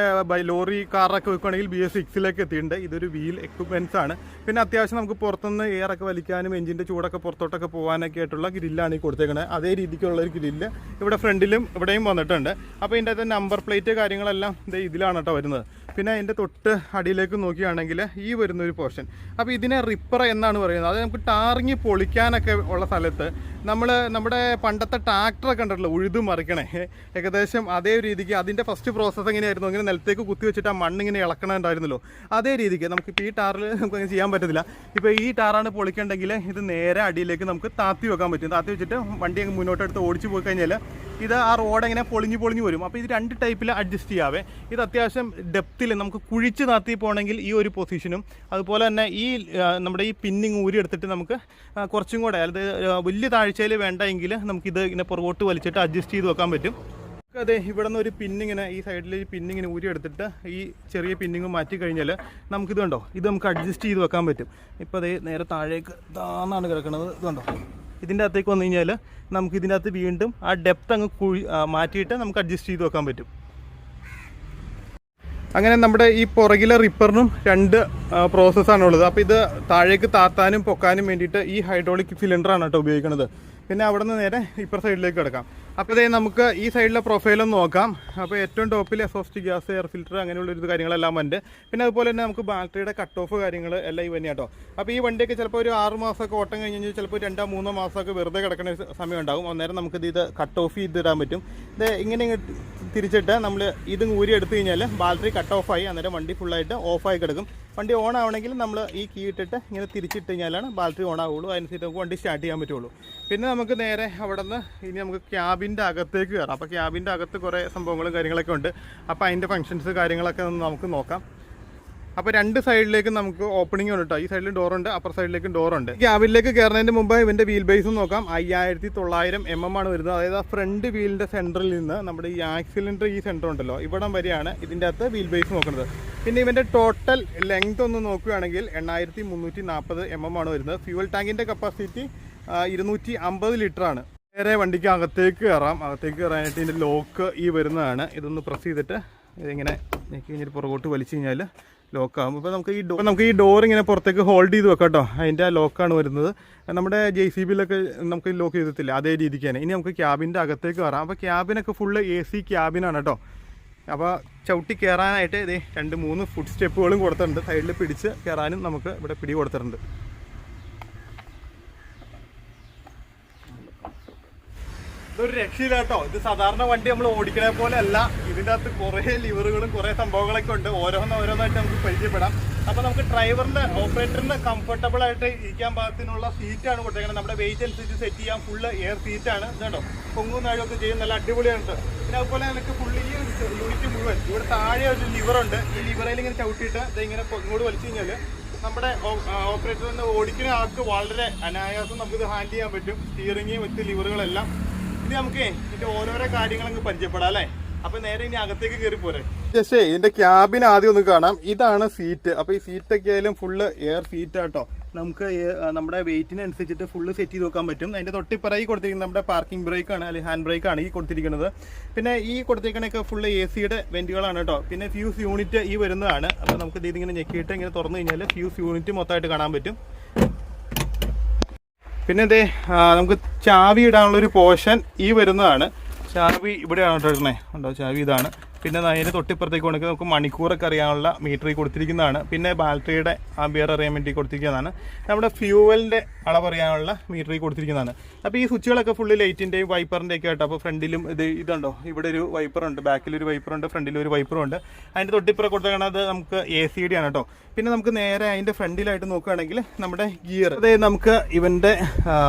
ലോറി കാറൊക്കെ വെക്കുകയാണെങ്കിൽ BS6 എത്തിയിട്ടുണ്ട്. ഇതൊരു വീൽ എക്യുപ്മെൻറ്റ്സ് ആണ്. പിന്നെ അത്യാവശ്യം നമുക്ക് പുറത്തുനിന്ന് എയറൊക്കെ വലിക്കാനും എഞ്ചിൻ്റെ ചൂടൊക്കെ പുറത്തോട്ടൊക്കെ പോകാനൊക്കെ ആയിട്ടുള്ള ഗ്രില്ലാണ് ഈ കൊടുത്തേക്കണത്. അതേ രീതിക്കുള്ള ഒരു ഗ്രില്ല് ഇവിടെ ഫ്രണ്ടിലും ഇവിടെയും വന്നിട്ടുണ്ട്. അപ്പോൾ ഇതിൻ്റെ അകത്ത് നമ്പർ പ്ലേറ്റ് കാര്യങ്ങളെല്ലാം ഇതിലാണ് കേട്ടോ വരുന്നത്. പിന്നെ അതിൻ്റെ തൊട്ട് അടിയിലേക്ക് നോക്കുകയാണെങ്കിൽ ഈ വരുന്നൊരു പോർഷൻ. അപ്പോൾ ഇതിനെ റിപ്പർ എന്നാണ് പറയുന്നത്. അത് നമുക്ക് ടാറിങ് പൊളിക്കാനൊക്കെ ഉള്ള സ്ഥലത്ത് നമ്മുടെ പണ്ടത്തെ ട്രാക്ടറൊക്കെ ഉണ്ടല്ലോ ഉഴുതു മറിക്കണേ, ഏകദേശം അതേ രീതിക്ക് അതിൻ്റെ ഫസ്റ്റ് പ്രോസസ്സ് എങ്ങനെയായിരുന്നു, ഇങ്ങനെ നിലത്തേക്ക് കുത്തി വെച്ചിട്ട് ആ മണ്ണിങ്ങനെ ഇളക്കണുണ്ടായിരുന്നല്ലോ, അതേ രീതിക്ക് നമുക്കിപ്പോൾ ഈ ടാറിൽ നമുക്ക് അങ്ങനെ ചെയ്യാൻ പറ്റത്തില്ല. ഇപ്പോൾ ഈ ടാറാണ് പൊളിക്കണ്ടെങ്കിൽ ഇത് നേരെ അടിയിലേക്ക് നമുക്ക് താത്തി വെക്കാൻ പറ്റും. താത്തി വെച്ചിട്ട് വണ്ടി അങ്ങ് മുന്നോട്ടെടുത്ത് ഓടിച്ച് പോയി കഴിഞ്ഞാൽ ഇത് ആ റോഡ് എങ്ങനെ പൊളിഞ്ഞു വരും. അപ്പോൾ ഇത് 2 ടൈപ്പിൽ അഡ്ജസ്റ്റ് ചെയ്യാവേ. ഇത് അത്യാവശ്യം ഡെപ്തിൽ നമുക്ക് കുഴിച്ച് താത്തി പോകണമെങ്കിൽ ഈ ഒരു പൊസിഷനും, അതുപോലെ തന്നെ ഈ നമ്മുടെ ഈ പിന്നിങ് ഊരി എടുത്തിട്ട് നമുക്ക് കുറച്ചും കൂടെ അതായത് വലിയ താഴ്ചയിൽ വേണ്ടെങ്കിൽ നമുക്കിത് ഇങ്ങനെ പുറകോട്ട് വലിച്ചിട്ട് അഡ്ജസ്റ്റ് ചെയ്ത് വെക്കാൻ പറ്റും. അതെ, ഇവിടെ നിന്ന് ഒരു പിന്നിങ്ങനെ ഈ സൈഡിൽ ഈ പിന്നിങ്ങനെ ഊരി എടുത്തിട്ട് ഈ ചെറിയ പിന്നിങ് മാറ്റി കഴിഞ്ഞാൽ നമുക്കിത് കണ്ടോ, ഇത് നമുക്ക് അഡ്ജസ്റ്റ് ചെയ്ത് വെക്കാൻ പറ്റും. ഇപ്പോൾ അതേ നേരെ താഴേക്ക് താന്നാണ് കിടക്കുന്നത്. ഇത് കണ്ടോ, ഇതിൻ്റെ അകത്തേക്ക് വന്നു കഴിഞ്ഞാൽ നമുക്ക് ഇതിൻ്റെ അകത്ത് വീണ്ടും ആ ഡെപ്ത് അങ്ങ് മാറ്റിയിട്ട് നമുക്ക് അഡ്ജസ്റ്റ് ചെയ്ത് വെക്കാൻ പറ്റും. അങ്ങനെ നമ്മുടെ ഈ പുറകിലെ റിപ്പറിനും 2 പ്രോസസ്സാണുള്ളത്. അപ്പോൾ ഇത് താഴേക്ക് താത്താനും പൊക്കാനും വേണ്ടിയിട്ട് ഈ ഹൈഡ്രോളിക് സിലിണ്ടറാണ് കേട്ടോ ഉപയോഗിക്കുന്നത്. പിന്നെ അവിടെ നിന്ന് നേരെ ഇപ്പർ സൈഡിലേക്ക് കിടക്കാം. അപ്പോൾ ഇതേ നമുക്ക് ഈ സൈഡിലെ പ്രൊഫൈലൊന്ന് നോക്കാം. അപ്പോൾ ഏറ്റവും ടോപ്പിൽ എക്സോസ്റ്റ് ഗ്യാസ്, എയർ ഫിൽറ്റർ അങ്ങനെയുള്ളൊരു കാര്യങ്ങളെല്ലാം ഉണ്ട്. പിന്നെ അതുപോലെ തന്നെ നമുക്ക് ബാറ്ററിയുടെ കട്ട് ഓഫ് കാര്യങ്ങൾ എല്ലാം ഈ തന്നെയാണ് കേട്ടോ. അപ്പോൾ ഈ വണ്ടിയൊക്കെ ചിലപ്പോൾ ഒരു 6 മാസമൊക്കെ ഓട്ടം കഴിഞ്ഞ് കഴിഞ്ഞാൽ ചിലപ്പോൾ 2-3 മാസമൊക്കെ വെറുതെ കിടക്കുന്ന സമയം ഉണ്ടാകും. അന്നേരം നമുക്കിത് കട്ട് ഓഫ് ചെയ്തിടാൻ പറ്റും. ഇത് ഇങ്ങനെ തിരിച്ചിട്ട് നമ്മൾ ഇത് ഊരി എടുത്തു കഴിഞ്ഞാൽ ബാറ്ററി കട്ട് ഓഫായി, അന്നേരം വണ്ടി ഫുള്ളായിട്ട് ഓഫായി കിടക്കും. വണ്ടി ഓൺ ആവണമെങ്കിൽ നമ്മൾ ഈ കീ ഇട്ടിട്ട് ഇങ്ങനെ തിരിച്ചിട്ട് കഴിഞ്ഞാലാണ് ബാറ്ററി ഓൺ ആവുള്ളൂ. അതിനനുസരിച്ച് നമുക്ക് വണ്ടി സ്റ്റാർട്ട് ചെയ്യാൻ പറ്റുള്ളൂ. പിന്നെ നമുക്ക് നേരെ അവിടെ നിന്ന് ഇനി നമുക്ക് ക്യാബിൻ്റെ അകത്തേക്ക് കയറാം. അപ്പോൾ ക്യാബിൻ്റെ അകത്ത് കുറേ സംഭവങ്ങളും കാര്യങ്ങളൊക്കെ ഉണ്ട്. അപ്പോൾ അതിൻ്റെ ഫങ്ഷൻസ് കാര്യങ്ങളൊക്കെ ഒന്ന് നമുക്ക് നോക്കാം. അപ്പോൾ 2 സൈഡിലേക്കും നമുക്ക് ഓപ്പണിംഗ് ഉണ്ട് കേട്ടോ. ഈ സൈഡിലും ഡോറുണ്ട്, അപ്പുറ സൈഡിലേക്കും ഡോറുണ്ട്. ക്യാബിലേക്ക് കയറുന്നതിന് മുമ്പ് ഇവൻ്റെ വീൽ ബേസും നോക്കാം. 5900 mm ആണ് വരുന്നത്. അതായത് ആ ഫ്രണ്ട് വീലിൻ്റെ സെൻറ്ററിൽ നിന്ന് നമ്മുടെ ഈ ആക്സിലിൻ്റെ ഈ സെൻറ്റർ ഉണ്ടല്ലോ ഇവിടം വരെയാണ് ഇതിൻ്റെ അകത്ത് വീൽ ബേസ് നോക്കുന്നത്. പിന്നെ ഇവൻ്റെ ടോട്ടൽ ലെങ്ത് ഒന്ന് നോക്കുകയാണെങ്കിൽ 8340 mm ആണ് വരുന്നത്. ഫ്യൂവൽ ടാങ്കിൻ്റെ കപ്പാസിറ്റി 250 ലിറ്ററാണ്. നേരെ വണ്ടിക്ക് അകത്തേക്ക് കയറാം. അകത്തേക്ക് കയറാനായിട്ട് ഇതിൻ്റെ ലോക്ക് ഈ വരുന്നതാണ്. ഇതൊന്ന് പ്രസ് ചെയ്തിട്ട് ഇതിങ്ങനെ ഞെക്കി കഴിഞ്ഞിട്ട് പുറകോട്ട് വലിച്ചു കഴിഞ്ഞാൽ ലോക്കാകും. ഇപ്പോൾ നമുക്ക് ഈ ഡോർ ഇങ്ങനെ പുറത്തേക്ക് ഹോൾഡ് ചെയ്ത് വെക്കാം കേട്ടോ. അതിൻ്റെ ആ ലോക്കാണ് വരുന്നത്. നമ്മുടെ JCBയിലൊക്കെ നമുക്ക് ലോക്ക് ചെയ്തിട്ടില്ല, അതേ രീതിക്ക് തന്നെ. ഇനി നമുക്ക് ക്യാബിൻ്റെ അകത്തേക്ക് കയറാം. അപ്പോൾ ക്യാബിനൊക്കെ ഫുള്ള് AC ക്യാബിനാണ് കേട്ടോ. അപ്പോൾ ചവിട്ടി കയറാനായിട്ട് ഇതേ 2-3 ഫുഡ് സ്റ്റെപ്പുകളും കൊടുത്തിട്ടുണ്ട്. സൈഡിൽ പിടിച്ച് കയറാനും നമുക്ക് ഇവിടെ പിടി കൊടുത്തിട്ടുണ്ട്. ഇതൊരു രക്ഷയില്ല കേട്ടോ. ഇത് സാധാരണ വണ്ടി നമ്മൾ ഓടിക്കണ പോലെ അല്ല. ഇതിൻ്റെ അകത്ത് കുറേ ലിവറുകളും കുറേ സംഭവങ്ങളൊക്കെ ഉണ്ട്. ഓരോന്നായിട്ട് നമുക്ക് പരിചയപ്പെടാം. അപ്പോൾ നമുക്ക് ഡ്രൈവറിൻ്റെ ഓപ്പറേറ്ററിന് കംഫർട്ടബിൾ ആയിട്ട് ഇരിക്കാൻ പാകത്തിനുള്ള സീറ്റാണ് കൊടുത്തേക്കുന്നത്. നമ്മുടെ വെയിറ്റ് അനുസരിച്ച് സെറ്റ് ചെയ്യാൻ ഫുള്ള് എയർ സീറ്റാണ്. ഇതുണ്ടോ, പൊങ്ങും താഴെയൊക്കെ ചെയ്യും, നല്ല അടിപൊളിയാണ്. പിന്നെ അതുപോലെ എനിക്ക് ഫുള്ള് ഈ യൂണിറ്റ് മുഴുവൻ ഇവിടെ താഴെ ഒരു ലിവറുണ്ട്. ഈ ലിവറിൽ ഇങ്ങനെ ചവിട്ടിയിട്ട് ഇതിങ്ങനെ ഇങ്ങോട്ട് വലിച്ചു കഴിഞ്ഞാൽ നമ്മുടെ ഓപ്പറേറ്ററിന് ഓടിക്കുന്ന ആൾക്ക് വളരെ അനായാസം നമുക്കിത് ഹാൻഡിൽ ചെയ്യാൻ പറ്റും. സ്റ്റിയറിങ് മറ്റ് ലിവറുകളെല്ലാം. ഇനി നമുക്ക് ഇതിന്റെ ഓരോരോ കാര്യങ്ങളങ്ങ് പരിചയപ്പെടാം അല്ലേ. അപ്പൊ നേരെ ഇനി അകത്തേക്ക് കയറി പോരെ. ജസ്റ്റ് ഇതിന്റെ ക്യാബിൻ ആദ്യം ഒന്ന് കാണാം. ഇതാണ് സീറ്റ്. അപ്പൊ ഈ സീറ്റൊക്കെ ആയാലും ഫുള്ള് എയർ സീറ്റാട്ടോ. നമുക്ക് നമ്മുടെ വെയിറ്റിനനുസരിച്ചിട്ട് ഫുള്ള് സെറ്റ് ചെയ്ത് വെക്കാൻ പറ്റും. അതിന്റെ തൊട്ടിപ്പുറകെ കൊടുത്തിരിക്കുന്നത് നമ്മുടെ പാർക്കിംഗ് ബ്രേക്കാണ്, അല്ലെങ്കിൽ ഹാൻഡ് ബ്രേക്കാണ് ഈ കൊടുത്തിരിക്കുന്നത്. പിന്നെ ഈ കൊടുത്തിരിക്കണൊക്കെ ഫുള്ള് AC-യുടെ വെന്റുകളാണ് കേട്ടോ. പിന്നെ ഫ്യൂസ് യൂണിറ്റ് ഈ വരുന്നതാണ്. അപ്പോൾ നമുക്ക് ഇതിങ്ങനെ ഞെക്കിയിട്ട് ഇങ്ങനെ തുറന്നു കഴിഞ്ഞാൽ ഫ്യൂസ് യൂണിറ്റ് മൊത്തമായിട്ട് കാണാൻ പറ്റും. പിന്നെ ഇതേ നമുക്ക് ചാവി ഇടാനുള്ളൊരു പോർഷൻ ഈ വരുന്നതാണ്. ചാവി ഇവിടെയാണ് കേട്ടോ ഇടണേ. ഉണ്ടോ, ചാവി ഇതാണ്. പിന്നെ അതിന് തൊട്ടിപ്പുറത്തേക്ക് കൊടുക്കുക നമുക്ക് മണിക്കൂറൊക്കെ അറിയാനുള്ള മീറ്ററിൽ കൊടുത്തിരിക്കുന്നതാണ്. പിന്നെ ബാറ്ററിയുടെ ആംബിയർ അറിയാൻ വേണ്ടി കൊടുത്തിരിക്കുന്നതാണ്. നമ്മുടെ ഫ്യൂവലിൻ്റെ അളവ് അറിയാനുള്ള മീറ്ററിൽ കൊടുത്തിരിക്കുന്നതാണ്. അപ്പോൾ ഈ സ്വിച്ചുകളൊക്കെ ഫുള്ള് ലൈറ്റിൻ്റെയും വൈപ്പറിൻ്റെ ഒക്കെ ആയിട്ട്. അപ്പോൾ ഫ്രണ്ടിലും ഇതുണ്ടോ, ഇവിടെ ഒരു വൈപ്പറുണ്ട്, ബാക്കിലൊരു വൈപ്പറുണ്ട്, ഫ്രണ്ടിലൊരു വൈപ്പറുണ്ട്. അതിൻ്റെ തൊട്ടിപ്പുറം കൊടുത്തേക്കണം അത് നമുക്ക് ACD ആണ് കേട്ടോ. പിന്നെ നമുക്ക് നേരെ അതിൻ്റെ ഫ്രണ്ടിലായിട്ട് നോക്കുകയാണെങ്കിൽ നമ്മുടെ ഗിയർ, അതായത് നമുക്ക് ഇവൻ്റെ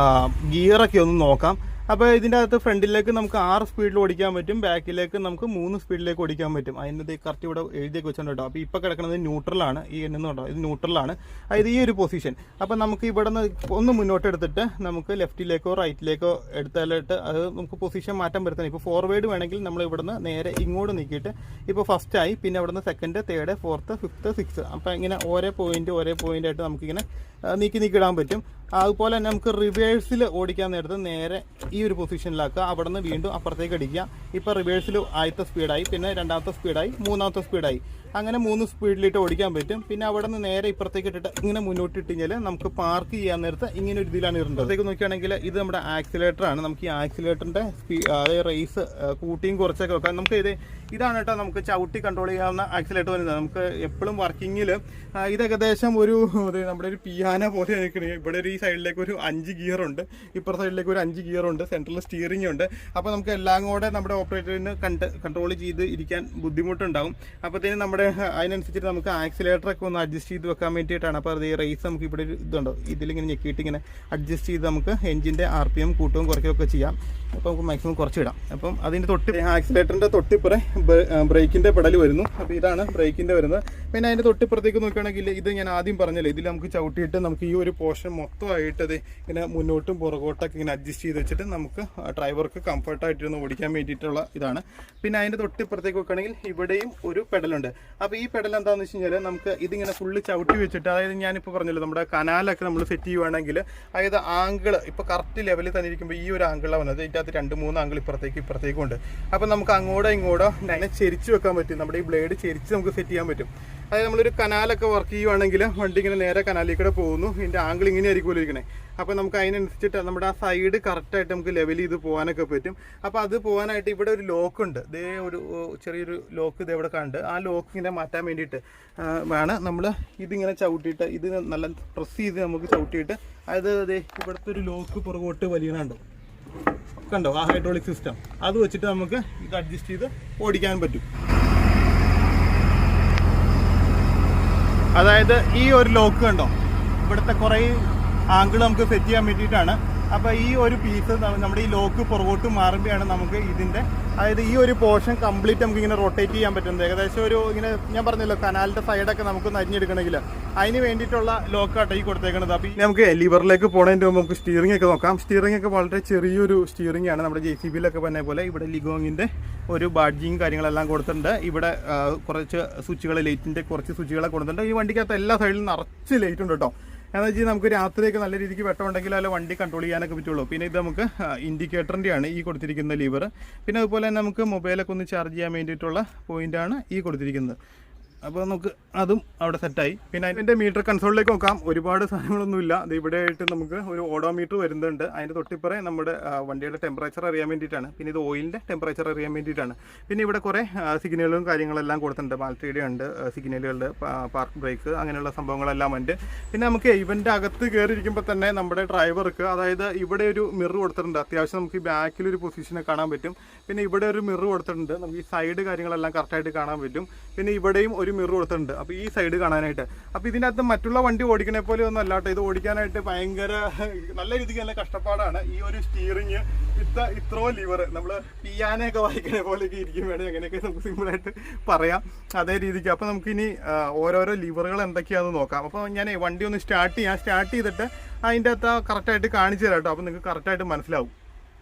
ഗിയറൊക്കെ ഒന്ന് നോക്കാം. അപ്പോൾ ഇതിൻ്റെ അകത്ത് ഫ്രണ്ടിലേക്ക് നമുക്ക് 6 സ്പീഡിൽ ഓടിക്കാൻ പറ്റും, ബാക്കിലേക്ക് നമുക്ക് 3 സ്പീഡിലേക്ക് ഓടിക്കാൻ പറ്റും. അതിൻ്റെ കറക്റ്റ് ഇവിടെ എഴുതിയൊക്കെ വെച്ചിട്ടുണ്ട് കേട്ടോ. അപ്പോൾ ഇപ്പോൾ കിടക്കുന്നത് ന്യൂട്രലാണ്, ഈ എണ്ണുന്നുണ്ടോ, ഇത് ന്യൂട്രലാണ്, അതായത് ഈ ഒരു പൊസിഷൻ. അപ്പോൾ നമുക്ക് ഇവിടെ നിന്ന് ഒന്ന് മുന്നോട്ട് എടുത്തിട്ട് നമുക്ക് ലെഫ്റ്റിലേക്കോ റൈറ്റിലേക്കോ എടുത്താലിട്ട് അത് നമുക്ക് പൊസിഷൻ മാറ്റം വരുത്തണം. ഇപ്പോൾ ഫോർവേഡ് വേണമെങ്കിൽ നമ്മൾ ഇവിടുന്ന് നേരെ ഇങ്ങോട്ട് നീക്കിയിട്ട് ഇപ്പോൾ ഫസ്റ്റായി, പിന്നെ അവിടുന്ന് second, third, fourth, fifth, six, അപ്പോൾ ഇങ്ങനെ ഓരോ പോയിൻ്റായിട്ട് നമുക്കിങ്ങനെ നീക്കി ഇടാൻ പറ്റും. അതുപോലെ തന്നെ നമുക്ക് റിവേഴ്സിൽ ഓടിക്കാൻ നേരത്ത് നേരെ ഈ ഒരു പൊസിഷനിലാക്കുക, അവിടെ നിന്ന് വീണ്ടും അപ്പുറത്തേക്ക് അടിക്കുക. ഇപ്പോൾ റിവേഴ്സിൽ ആദ്യത്തെ സ്പീഡായി, പിന്നെ രണ്ടാമത്തെ സ്പീഡായി, മൂന്നാമത്തെ സ്പീഡായി, അങ്ങനെ 3 സ്പീഡിലിട്ട് ഓടിക്കാൻ പറ്റും. പിന്നെ അവിടെ നിന്ന് നേരെ ഇപ്പുറത്തേക്ക് ഇട്ടിട്ട് ഇങ്ങനെ മുന്നോട്ട് ഇട്ട് കഴിഞ്ഞാൽ നമുക്ക് പാർക്ക് ചെയ്യാൻ നേരത്ത് ഇങ്ങനെ ഒരു ഇതിലാണ് ഇരുന്നത്. അപ്പോഴത്തേക്ക് നോക്കുകയാണെങ്കിൽ ഇത് നമ്മുടെ ആക്സിലേറ്റർ ആണ്. നമുക്ക് ഈ ആക്സിലേറ്ററിൻ്റെ അതായത് റേസ് കൂട്ടിയും കുറച്ചൊക്കെ വെക്കാം. നമുക്ക് ഇതാണ് കേട്ടോ നമുക്ക് ചവിട്ടി കൺട്രോൾ ചെയ്യാവുന്ന ആക്സിലേറ്റർ വരുന്നത്. നമുക്ക് എപ്പോഴും വർക്കിങ്ങിൽ ഇത് ഏകദേശം ഒരു നമ്മുടെ ഒരു പിയാനോ പോലെ നിൽക്കണേ. ഇവിടെ ഒരു ഈ സൈഡിലേക്ക് ഒരു 5 ഗിയറുണ്ട്, ഇപ്പുറ സൈഡിലേക്ക് ഒരു 5 ഗിയറുണ്ട്, സെൻട്രൽ സ്റ്റിയറിംഗ് ഉണ്ട്. അപ്പോൾ നമുക്ക് എല്ലാം കൂടെ നമ്മുടെ ഓപ്പറേറ്ററിന് കൺട്രോൾ ചെയ്ത് ഇരിക്കാൻ ബുദ്ധിമുട്ടുണ്ടാകും. അപ്പോഴത്തേനും നമ്മുടെ അതിനനുസരിച്ചിട്ട് നമുക്ക് ആക്സിലേറ്ററൊക്കെ ഒന്ന് അഡ്ജസ്റ്റ് ചെയ്ത് വെക്കാൻ വേണ്ടിയിട്ടാണ്. അപ്പോൾ അത് ഈ റേസ് നമുക്ക് ഇവിടെ ഇതുണ്ടോ, ഇതിലിങ്ങനെ ഞെക്കിയിട്ട് ഇങ്ങനെ അഡ്ജസ്റ്റ് ചെയ്ത് നമുക്ക് എഞ്ചിൻ്റെ RPM കൂട്ടുകയും കുറയ്ക്കുകയൊക്കെ ചെയ്യാം. അപ്പോൾ നമുക്ക് മാക്സിമം കുറച്ചിടാം. അപ്പം അതിൻ്റെ ആക്സിലേറ്ററിൻ്റെ തൊട്ടിപ്പുറം ബ്രേക്കിൻ്റെ പെടൽ വരുന്നു. അപ്പോൾ ഇതാണ് ബ്രേക്കിൻ്റെ വരുന്നത്. പിന്നെ അതിൻ്റെ തൊട്ടിപ്പുറത്തേക്ക് നോക്കുകയാണെങ്കിൽ ഇത് ഞാൻ ആദ്യം പറഞ്ഞല്ലോ, ഇതിൽ നമുക്ക് ചവിട്ടിയിട്ട് നമുക്ക് ഈ ഒരു പോർഷൻ മൊത്തമായിട്ട് അത് ഇങ്ങനെ മുന്നോട്ടും പുറകോട്ടൊക്കെ ഇങ്ങനെ അഡ്ജസ്റ്റ് ചെയ്ത് വെച്ചിട്ട് നമുക്ക് ഡ്രൈവർക്ക് കംഫർട്ടായിട്ടൊന്ന് ഓടിക്കാൻ വേണ്ടിയിട്ടുള്ള ഇതാണ്. പിന്നെ അതിൻ്റെ തൊട്ടിപ്പുറത്തേക്ക് നോക്കുകയാണെങ്കിൽ ഇവിടെയും ഒരു പെഡലുണ്ട്. അപ്പോൾ ഈ പെഡൽ എന്താണെന്ന് വെച്ച് കഴിഞ്ഞാൽ നമുക്ക് ഇതിങ്ങനെ ഫുള്ള് ചവിട്ടി വെച്ചിട്ട്, അതായത് ഞാനിപ്പോൾ പറഞ്ഞല്ലോ നമ്മുടെ കനാലൊക്കെ നമ്മൾ സെറ്റ് ചെയ്യുവാണെങ്കിൽ അതായത് ആംഗിൾ ഇപ്പോൾ കറക്റ്റ് ലെവലിൽ തന്നെ ഇരിക്കുമ്പോൾ ഈ ഒരു ആംഗിളാണ് വന്നത്. ഇതിൻ്റെ അകത്ത് 2-3 ആംഗിൾ ഇപ്പുറത്തേക്കും ഉണ്ട്. അപ്പോൾ നമുക്ക് അങ്ങോട്ടോ ഇങ്ങോട്ടോ അതിനെ ചെരിച്ച് വെക്കാൻ പറ്റും. നമ്മുടെ ഈ ബ്ലേഡ് ചെരിച്ച് നമുക്ക് സെറ്റ് ചെയ്യാൻ പറ്റും. അതായത് നമ്മളൊരു കനാലൊക്കെ വർക്ക് ചെയ്യുവാണെങ്കിൽ വണ്ടി ഇങ്ങനെ നേരെ കനാലിൽ കൂടെ പോകുന്നു, ഇതിൻ്റെ ആംഗിൾ ഇങ്ങനെ ആയിരിക്കുമല്ലോ ഇരിക്കണേ. അപ്പോൾ നമുക്ക് അതിനനുസരിച്ചിട്ട് നമ്മുടെ ആ സൈഡ് കറക്റ്റായിട്ട് നമുക്ക് ലെവൽ ചെയ്ത് പോകാനൊക്കെ പറ്റും. അപ്പോൾ അത് പോകാനായിട്ട് ഇവിടെ ഒരു ലോക്കുണ്ട്, ഇതേ ഒരു ചെറിയൊരു ലോക്ക് ഇത് ഇവിടെ കണ്ട് ആ ലോക്ക് ഇങ്ങനെ മാറ്റാൻ വേണ്ടിയിട്ട് വേണം നമ്മൾ ഇതിങ്ങനെ ചവിട്ടിയിട്ട് ഇത് നല്ല പ്രസ് ചെയ്ത് നമുക്ക് ചവിട്ടിയിട്ട്, അതായത് ഇവിടുത്തെ ഒരു ലോക്ക് പുറകോട്ട് വലിയണുണ്ടോ കണ്ടോ, ആ ഹൈഡ്രോളിക് സിസ്റ്റം, അത് വെച്ചിട്ട് നമുക്ക് ഇത് അഡ്ജസ്റ്റ് ചെയ്ത് ഓടിക്കാൻ പറ്റും. അതായത് ഈ ഒരു ലോക്ക് കണ്ടോ, ഇവിടുത്തെ കുറേ ആംഗിൾ നമുക്ക് സെറ്റ് ചെയ്യാൻ വേണ്ടിയിട്ടാണ്. അപ്പോൾ ഈ ഒരു പീസ് നമ്മുടെ ഈ ലോക്ക് പുറകോട്ട് മാറുമ്പോഴാണ് നമുക്ക് ഇതിൻ്റെ, അതായത് ഈ ഒരു പോർഷൻ കംപ്ലീറ്റ് നമുക്ക് ഇങ്ങനെ റൊട്ടേറ്റ് ചെയ്യാൻ പറ്റുന്നത്. ഏകദേശം ഒരു ഇങ്ങനെ ഞാൻ പറഞ്ഞല്ലോ കനാലിൻ്റെ സൈഡൊക്കെ നമുക്കൊന്ന് അരിഞ്ഞെടുക്കണമെങ്കിൽ അതിന് വേണ്ടിയിട്ടുള്ള ലോക്കാട്ടോ ഈ കൊടുത്തേക്കുന്നത്. അപ്പോൾ നമുക്ക് ലിവറിലേക്ക് പോകുന്നതിൻ്റെ മുമ്പ് നമുക്ക് സ്റ്റിയറിംഗ് ഒക്കെ നോക്കാം. സ്റ്റിയറിംഗ് ഒക്കെ വളരെ ചെറിയൊരു സ്റ്റിയറിംഗ് ആണ്. നമ്മുടെ JCBയിലൊക്കെ പറഞ്ഞ പോലെ ഇവിടെ ലിഗോങ്ങിൻ്റെ ഒരു ബാഡ്ജിങ് കാര്യങ്ങളെല്ലാം കൊടുത്തിട്ടുണ്ട്. ഇവിടെ കുറച്ച് സ്വിച്ചുകൾ, ലൈറ്റിൻ്റെ കുറച്ച് സ്വിച്ചുകളൊക്കെ കൊടുത്തിട്ടുണ്ട്. ഈ വണ്ടിക്കകത്ത് എല്ലാ സൈഡിലും നിറച്ച് ലൈറ്റ് ഉണ്ട് കേട്ടോ. എന്ന് വെച്ചാൽ നമുക്ക് രാത്രിയൊക്കെ നല്ല രീതിക്ക് വെട്ടമുണ്ടെങ്കിൽ അല്ല വണ്ടി കൺട്രോൾ ചെയ്യാനൊക്കെ പറ്റുള്ളൂ. പിന്നെ ഇത് നമുക്ക് ഇൻഡിക്കേറ്ററിൻ്റെയാണ് ഈ കൊടുത്തിരിക്കുന്ന ലിവർ. പിന്നെ അതുപോലെ തന്നെ നമുക്ക് മൊബൈലൊക്കെ ഒന്ന് ചാർജ് ചെയ്യാൻ വേണ്ടിയിട്ടുള്ള പോയിൻ്റാണ് ഈ കൊടുത്തിരിക്കുന്നത്. അപ്പോൾ നമുക്ക് അതും അവിടെ സെറ്റായി. പിന്നെ അതിൻ്റെ മീറ്റർ കൺസോളിലേക്ക് നോക്കാം. ഒരുപാട് സാധനങ്ങളൊന്നുമില്ല. അത് ഇവിടെ ആയിട്ട് നമുക്ക് ഒരു ഓഡോമീറ്റർ വരുന്നുണ്ട്. അതിൻ്റെ തൊട്ടിപ്പുറേ നമ്മുടെ വണ്ടിയുടെ ടെമ്പറേച്ചർ അറിയാൻ വേണ്ടിയിട്ടാണ്. പിന്നെ ഇത് ഓയിലിൻ്റെ ടെമ്പറേച്ചർ അറിയാൻ വേണ്ടിയിട്ടാണ്. പിന്നെ ഇവിടെ കുറേ സിഗ്നലുകളും കാര്യങ്ങളെല്ലാം കൊടുത്തിട്ടുണ്ട്. ബാറ്ററിയുടെ ഉണ്ട്, സിഗ്നലുകളുടെ പാർക്ക് ബ്രേക്ക്, അങ്ങനെയുള്ള സംഭവങ്ങളെല്ലാം ഉണ്ട്. പിന്നെ നമുക്ക് ഇവൻ്റെ അകത്ത് കയറിയിരിക്കുമ്പോൾ തന്നെ നമ്മുടെ ഡ്രൈവർക്ക്, അതായത് ഇവിടെ ഒരു മിറർ കൊടുത്തിട്ടുണ്ട്. അത്യാവശ്യം നമുക്ക് ഈ ബാക്കിലൊരു പൊസിഷനെ കാണാൻ പറ്റും. പിന്നെ ഇവിടെ ഒരു മിറർ കൊടുത്തിട്ടുണ്ട്. നമുക്ക് ഈ സൈഡ് കാര്യങ്ങളെല്ലാം കറക്റ്റായിട്ട് കാണാൻ പറ്റും. പിന്നെ ഇവിടെയും ഒരു മിറർ കൊടുത്തിട്ടുണ്ട്. അപ്പോൾ ഈ സൈഡ് കാണാനായിട്ട്. അപ്പോൾ ഇതിനകത്ത് മറ്റുള്ള വണ്ടി ഓടിക്കണ പോലെ ഒന്നും അല്ലാട്ടോ, ഇത് ഓടിക്കാനായിട്ട് ഭയങ്കര നല്ല രീതിക്ക് നല്ല കഷ്ടപ്പാടാണ്. ഈ ഒരു സ്റ്റിയറിങ് ഇത്രോ ലിവർ നമ്മൾ പിയാനൊക്കെ വായിക്കണ പോലെയൊക്കെ ഇരിക്കും വേണം, അങ്ങനെയൊക്കെ നമുക്ക് സിമ്പിളായിട്ട് പറയാം അതേ രീതിക്ക്. അപ്പോൾ നമുക്കിനി ഓരോരോ ലിവറുകൾ എന്തൊക്കെയാണെന്ന് നോക്കാം. അപ്പോൾ ഞാൻ വണ്ടി ഒന്ന് സ്റ്റാർട്ട് ചെയ്തിട്ട് അതിൻ്റെ അകത്ത് കറക്റ്റായിട്ട് കാണിച്ചു തരാം കേട്ടോ. അപ്പോൾ നിങ്ങൾക്ക് കറക്റ്റായിട്ട് മനസ്സിലാവും.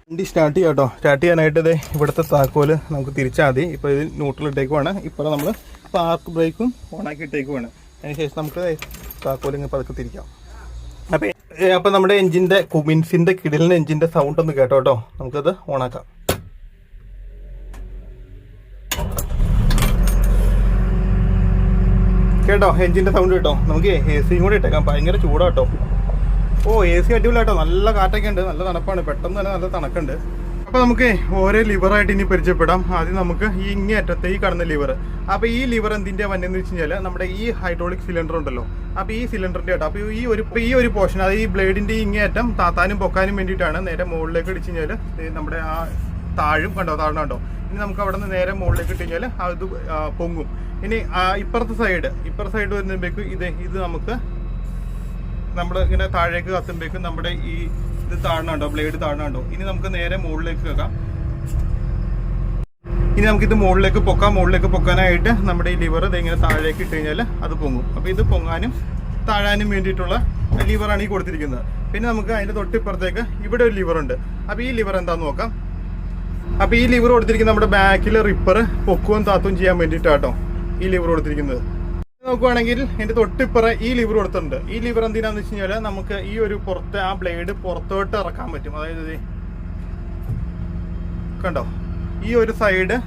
വണ്ടി സ്റ്റാർട്ട് ചെയ്യാം കേട്ടോ. സ്റ്റാർട്ട് ചെയ്യാനായിട്ട് ഇത് ഇവിടുത്തെ താക്കോല് നമുക്ക് തിരിച്ചാൽ മതി. ഇപ്പോൾ ഇതിൽ ന്യൂട്രൽ ഇട്ടേക്കുവാണ്. ഇപ്പോൾ നമ്മൾ പാർക്ക് ബ്രേക്കും ഓണാക്കി ഇട്ടേക്കുവാണ്. അതിനുശേഷം നമുക്ക് താക്കോല് ഇങ്ങനെ പതുക്കെ തിരിക്കാം. അപ്പോൾ നമ്മുടെ എഞ്ചിൻ്റെ കുമിൻസിൻ്റെ കിടിലിൻ്റെ എഞ്ചിൻ്റെ സൗണ്ട് ഒന്ന് കേട്ടോ കേട്ടോ. നമുക്കത് ഓണാക്കാം. കേട്ടോ എഞ്ചിൻ്റെ സൗണ്ട് കേട്ടോ. നമുക്ക് AC കൂടെ ഇട്ടേക്കാം. ഭയങ്കര ചൂടാട്ടോ. AC അടിപൊളിയാട്ടോ. നല്ല കാറ്റൊക്കെ ഉണ്ട്, നല്ല തണുപ്പാണ്. പെട്ടെന്ന് തന്നെ നല്ല തണുക്കുണ്ട്. അപ്പോൾ നമുക്ക് ഓരോ ലിവറായിട്ട് ഇനി പരിചയപ്പെടാം. ആദ്യം നമുക്ക് ഈ ഇങ്ങേറ്റത്തെ ഈ കാണുന്ന ലിവർ. അപ്പോൾ ഈ ലിവർ എന്തിൻ്റെ വന്നെന്ന് വെച്ച് കഴിഞ്ഞാൽ നമ്മുടെ ഈ ഹൈഡ്രോളിക് സിലിണ്ടർ ഉണ്ടല്ലോ, അപ്പോൾ ഈ സിലിണ്ടറിൻ്റെ ആയിട്ട് അപ്പോൾ ഈ ഒരു പോർഷൻ, അതായത് ഈ ബ്ലേഡിൻ്റെ ഇങ്ങേറ്റം താത്താനും പൊക്കാനും വേണ്ടിയിട്ടാണ് നേരെ മുകളിലേക്ക് അടിച്ചു കഴിഞ്ഞാൽ നമ്മുടെ ആ താഴും താഴണുണ്ടോ. ഇനി നമുക്ക് അവിടെ നിന്ന് നേരെ മുകളിലേക്ക് ഇട്ട് കഴിഞ്ഞാൽ അത് പൊങ്ങും. ഇനി ഇപ്പുറത്തെ സൈഡ് വരുമ്പോഴേക്കും ഇത് നമുക്ക് നമ്മൾ ഇങ്ങനെ താഴേക്ക് കത്തുമ്പോഴേക്കും നമ്മുടെ ഈ ഇത് താഴണുണ്ടോ, ബ്ലേഡ് താഴണുണ്ടോ. ഇനി നമുക്ക് നേരെ മുകളിലേക്ക് വെക്കാം. ഇനി നമുക്കിത് മുകളിലേക്ക് പൊക്കാനായിട്ട് നമ്മുടെ ഈ ലിവർ ഇങ്ങനെ താഴേക്ക് ഇട്ട് കഴിഞ്ഞാൽ അത് പൊങ്ങും. അപ്പോൾ ഇത് പൊങ്ങാനും താഴാനും വേണ്ടിയിട്ടുള്ള ലിവറാണ് ഈ കൊടുത്തിരിക്കുന്നത്. പിന്നെ നമുക്ക് അതിൻ്റെ തൊട്ടിപ്പുറത്തേക്ക് ഇവിടെ ഒരു ലിവറുണ്ട്. അപ്പോൾ ഈ ലിവർ എന്താണെന്ന് നോക്കാം. അപ്പോൾ ഈ ലിവർ കൊടുത്തിരിക്കുന്നത് നമ്മുടെ ബാക്കിൽ റിപ്പർ പൊക്കുകയും താത്തും ചെയ്യാൻ വേണ്ടിയിട്ടാട്ടോ ഈ ലിവർ കൊടുത്തിരിക്കുന്നത്. നോക്കുവാണെങ്കിൽ എൻ്റെ തൊട്ടിപ്പുറ ഈ ലിവർ കൊടുത്തിട്ടുണ്ട്. ഈ ലിവർ എന്തിനാന്ന് വെച്ച് കഴിഞ്ഞാൽ നമുക്ക് ഈ ഒരു പുറത്തെ ആ ബ്ലേഡ് പുറത്തോട്ട് ഇറക്കാൻ പറ്റും. അതായത് കണ്ടോ, ഈ ഒരു സൈഡ്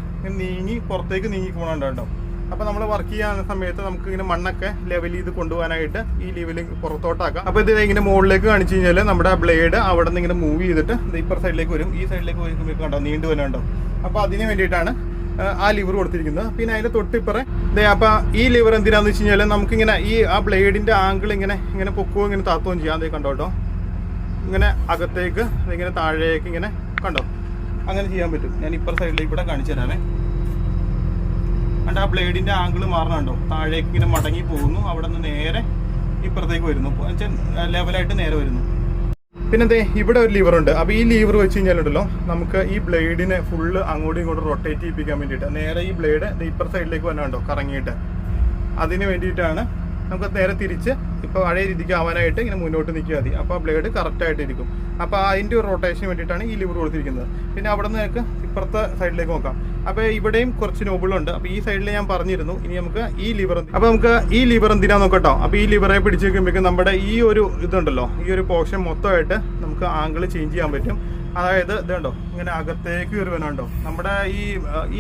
പുറത്തേക്ക് നീങ്ങി പോകണുണ്ടോ. അപ്പോൾ നമ്മൾ വർക്ക് ചെയ്യാൻ സമയത്ത് നമുക്ക് ഇങ്ങനെ മണ്ണൊക്കെ ലെവൽ ചെയ്ത് കൊണ്ടുപോകാനായിട്ട് ഈ ലെവലിൽ പുറത്തോട്ടാക്കാം. അപ്പോൾ ഇത് ഇങ്ങനെ മുകളിലേക്ക് കാണിച്ചു കഴിഞ്ഞാൽ നമ്മുടെ ആ ബ്ലേഡ് അവിടെ നിന്ന് ഇങ്ങനെ മൂവ് ചെയ്തിട്ട് ഇപ്പുറ സൈഡിലേക്ക് വരും. ഈ സൈഡിലേക്ക് വരുമ്പോൾ കണ്ടോ നീണ്ടു വരാനുണ്ടോ. അപ്പോൾ അതിന് വേണ്ടിയിട്ടാണ് ആ ലിവർ കൊടുത്തിരിക്കുന്നത്. പിന്നെ അതിൻ്റെ തൊട്ടിപ്പുറേ അപ്പോൾ ഈ ലിവർ എന്തിനാന്ന് വെച്ച് കഴിഞ്ഞാൽ നമുക്കിങ്ങനെ ആ ബ്ലേഡിൻ്റെ ആംഗിൾ ഇങ്ങനെ പൊക്കുകയും ഇങ്ങനെ താത്തുകയും ചെയ്യാം. അതേ കണ്ടോ കേട്ടോ, ഇങ്ങനെ അകത്തേക്ക് ഇങ്ങനെ താഴേക്ക് ഇങ്ങനെ കണ്ടോ അങ്ങനെ ചെയ്യാൻ പറ്റും. ഞാൻ ഇപ്പുറ സൈഡിലേക്ക് ഇവിടെ കാണിച്ചു തരാമേ. ആ ബ്ലേഡിൻ്റെ ആംഗിൾ മാറണുണ്ടോ, താഴേക്ക് ഇങ്ങനെ മടങ്ങി പോകുന്നു, അവിടെ നിന്ന് നേരെ ഇപ്പുറത്തേക്ക് വരുന്നു, ലെവലായിട്ട് നേരെ വരുന്നു. പിന്നെ ഇവിടെ ഒരു ലിവർ ഉണ്ട്. അപ്പോൾ ഈ ലിവർ വെച്ച് കഴിഞ്ഞാലുണ്ടല്ലോ നമുക്ക് ഈ ബ്ലേഡിനെ ഫുള്ള് അങ്ങോട്ടും ഇങ്ങോട്ടും റൊട്ടേറ്റ് ചെയ്യിപ്പിക്കാൻ വേണ്ടിയിട്ട് നേരെ ഈ ബ്ലേഡ് ഇപ്പുറ സൈഡിലേക്ക് വരണുണ്ടോ കറങ്ങിയിട്ട്, അതിന് വേണ്ടിയിട്ടാണ് നമുക്ക് നേരെ തിരിച്ച് ഇപ്പോൾ പഴയ രീതിക്ക് ആവാനായിട്ട് ഇങ്ങനെ മുന്നോട്ട് നിൽക്കുക മതി. അപ്പോൾ ആ ബ്ലേഡ് കറക്റ്റായിട്ടിരിക്കും. അപ്പോൾ അതിൻ്റെ ഒരു റൊട്ടേഷന് വേണ്ടിയിട്ടാണ് ഈ ലിവർ കൊടുത്തിരിക്കുന്നത്. പിന്നെ അവിടെ നിന്ന് നമുക്ക് ഇപ്പുറത്തെ സൈഡിലേക്ക് നോക്കാം. അപ്പോൾ ഇവിടെയും കുറച്ച് നോബിളുണ്ട്. അപ്പോൾ ഈ സൈഡിൽ ഞാൻ പറഞ്ഞിരുന്നു. ഇനി നമുക്ക് ഈ ലിവർ, അപ്പോൾ നമുക്ക് ഈ ലിവർ എന്തിനാന്ന് നോക്കട്ടോ. അപ്പോൾ ഈ ലിവറെ പിടിച്ച് വെക്കുമ്പോഴേക്കും നമ്മുടെ ഈ ഒരു ഇതുണ്ടല്ലോ, ഈ ഒരു പോർഷൻ മൊത്തമായിട്ട് നമുക്ക് ആംഗിൾ ചേഞ്ച് ചെയ്യാൻ പറ്റും. അതായത് ഇതുണ്ടോ ഇങ്ങനെ അകത്തേക്ക് വരുവാനുണ്ടോ നമ്മുടെ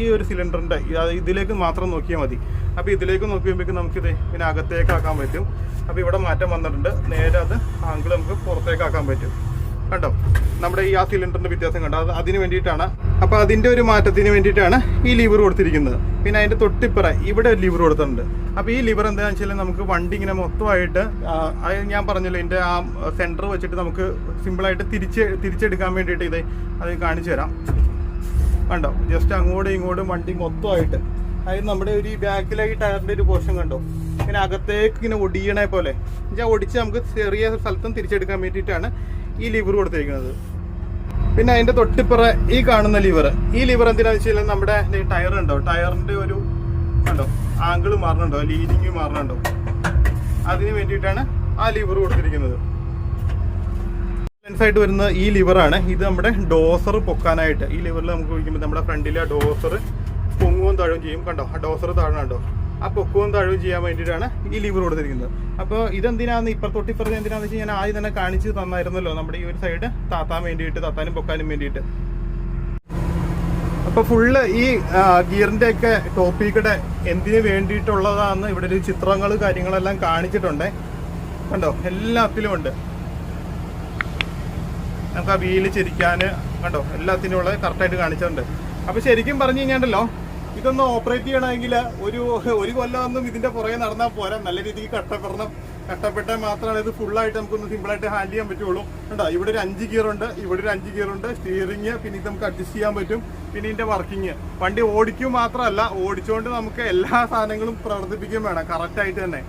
ഈ ഒരു സിലിണ്ടറിൻ്റെ ഇതിലേക്ക് മാത്രം നോക്കിയാൽ മതി. അപ്പോൾ ഇതിലേക്ക് നോക്കി കഴിയുമ്പോഴേക്കും നമുക്കിത് പിന്നെ അകത്തേക്കാക്കാൻ പറ്റും. അപ്പോൾ ഇവിടെ മാറ്റം വന്നിട്ടുണ്ട്. നേരെ അത് ആംഗിൾ നമുക്ക് പുറത്തേക്കാക്കാൻ പറ്റും. കണ്ടോ നമ്മുടെ ഈ ആ സിലിണ്ടറിൻ്റെ വ്യത്യാസം കണ്ടോ, അതിന് വേണ്ടിയിട്ടാണ്. അപ്പോൾ അതിൻ്റെ ഒരു മാറ്റത്തിന് വേണ്ടിയിട്ടാണ് ഈ ലിവർ കൊടുത്തിരിക്കുന്നത്. പിന്നെ അതിൻ്റെ തൊട്ടിപ്പുറ ഇവിടെ ഒരു ലിവർ കൊടുത്തിട്ടുണ്ട്. അപ്പോൾ ഈ ലിവർ എന്താണെന്ന് വെച്ചാൽ നമുക്ക് വണ്ടി ഇങ്ങനെ മൊത്തമായിട്ട് ഞാൻ പറഞ്ഞല്ലോ ഇതിൻ്റെ ആ സെൻറ്റർ വെച്ചിട്ട് നമുക്ക് സിമ്പിളായിട്ട് തിരിച്ചെടുക്കാൻ വേണ്ടിയിട്ട് അത് കാണിച്ചു തരാം. കണ്ടോ ജസ്റ്റ് അങ്ങോട്ടും ഇങ്ങോട്ടും വണ്ടി മൊത്തമായിട്ട്, അതായത് നമ്മുടെ ഒരു ഈ ബാക്കിലായി ടയറിൻ്റെ ഒരു പോർഷൻ കണ്ടോ ഇങ്ങനെ അകത്തേക്ക് ഇങ്ങനെ ഒടിയണേ പോലെ ഒടിച്ച് നമുക്ക് ചെറിയ സ്ഥലത്തും തിരിച്ചെടുക്കാൻ വേണ്ടിയിട്ടാണ് ഈ ലിവർ കൊടുത്തിരിക്കുന്നത്. പിന്നെ അതിൻ്റെ തൊട്ടിപ്പുറ ഈ കാണുന്ന ലിവർ, ഈ ലിവർ എന്തിനാണെന്ന് വെച്ച് കഴിഞ്ഞാൽ നമ്മുടെ ടയർ ഉണ്ടോ, ടയറിൻ്റെ ഒരു കണ്ടോ ആംഗിൾ മാറണുണ്ടോ, ലീഡിങ് മാറണുണ്ടോ, അതിന് വേണ്ടിയിട്ടാണ് ആ ലിവർ കൊടുത്തിരിക്കുന്നത്. ലെൻസായിട്ട് വരുന്ന ഈ ലിവറാണ്. ഇത് നമ്മുടെ ഡോസർ പൊക്കാനായിട്ട് ഈ ലിവറിൽ നമുക്ക് വിളിക്കുമ്പോൾ നമ്മുടെ ഫ്രണ്ടിലെ ആ ഡോസർ പൊങ്ങുകയും താഴുകയും ചെയ്യും. കണ്ടോ ആ ഡോസർ താഴണുണ്ടോ, ആ പൊക്കവും താഴുകയും ചെയ്യാൻ വേണ്ടിയിട്ടാണ് ഈ ലിവർ കൊടുത്തിരിക്കുന്നത്. അപ്പോൾ ഇതെന്തിനാന്ന് തൊട്ടിപ്പുറത്ത് എന്തിനാന്ന് വെച്ച് ഞാൻ ആദ്യം തന്നെ കാണിച്ച് തന്നായിരുന്നല്ലോ നമ്മുടെ ഈ ഒരു സൈഡ് താത്താനും പൊക്കാനും വേണ്ടിയിട്ട്. അപ്പോൾ ഫുള്ള് ഈ ഗിയറിൻ്റെ ഒക്കെ ടോപ്പിക്കടെ എന്തിനു വേണ്ടിയിട്ടുള്ളതാന്ന് ഇവിടെ ഒരു ചിത്രങ്ങൾ കാര്യങ്ങളെല്ലാം കാണിച്ചിട്ടുണ്ട്. കണ്ടോ എല്ലാത്തിലും ഉണ്ട്. നമുക്ക് ആ വീല് ചിരിക്കാൻ കണ്ടോ എല്ലാത്തിനും ഉള്ളത് കറക്റ്റായിട്ട് കാണിച്ചിട്ടുണ്ട്. അപ്പോൾ ശരിക്കും പറഞ്ഞു കഴിഞ്ഞാണ്ടല്ലോ ഇതൊന്ന് ഓപ്പറേറ്റ് ചെയ്യണമെങ്കിൽ ഒരു കൊല്ലമൊന്നും ഇതിന്റെ പുറകെ നടന്നാൽ പോരാ. നല്ല രീതിക്ക് കഷ്ടപ്പെട്ടാൽ മാത്രമാണ് ഇത് ഫുള്ളായിട്ട് നമുക്കൊന്ന് സിമ്പിളായിട്ട് ഹാൻഡിൽ ചെയ്യാൻ പറ്റുള്ളൂ. കണ്ടോ ഇവിടെ ഒരു 5 ഗിയർ ഉണ്ട്, ഇവിടെ ഒരു 5 ഗിയർ ഉണ്ട്, സ്റ്റിയറിങ്, പിന്നെ ഇത് നമുക്ക് അഡ്ജസ്റ്റ് ചെയ്യാൻ പറ്റും. പിന്നെ ഇതിന്റെ വർക്കിങ് വണ്ടി ഓടിക്കും മാത്രമല്ല, ഓടിച്ചുകൊണ്ട് നമുക്ക് എല്ലാ സാധനങ്ങളും പ്രവർത്തിപ്പിക്കുകയും വേണം കറക്റ്റായിട്ട് തന്നെ.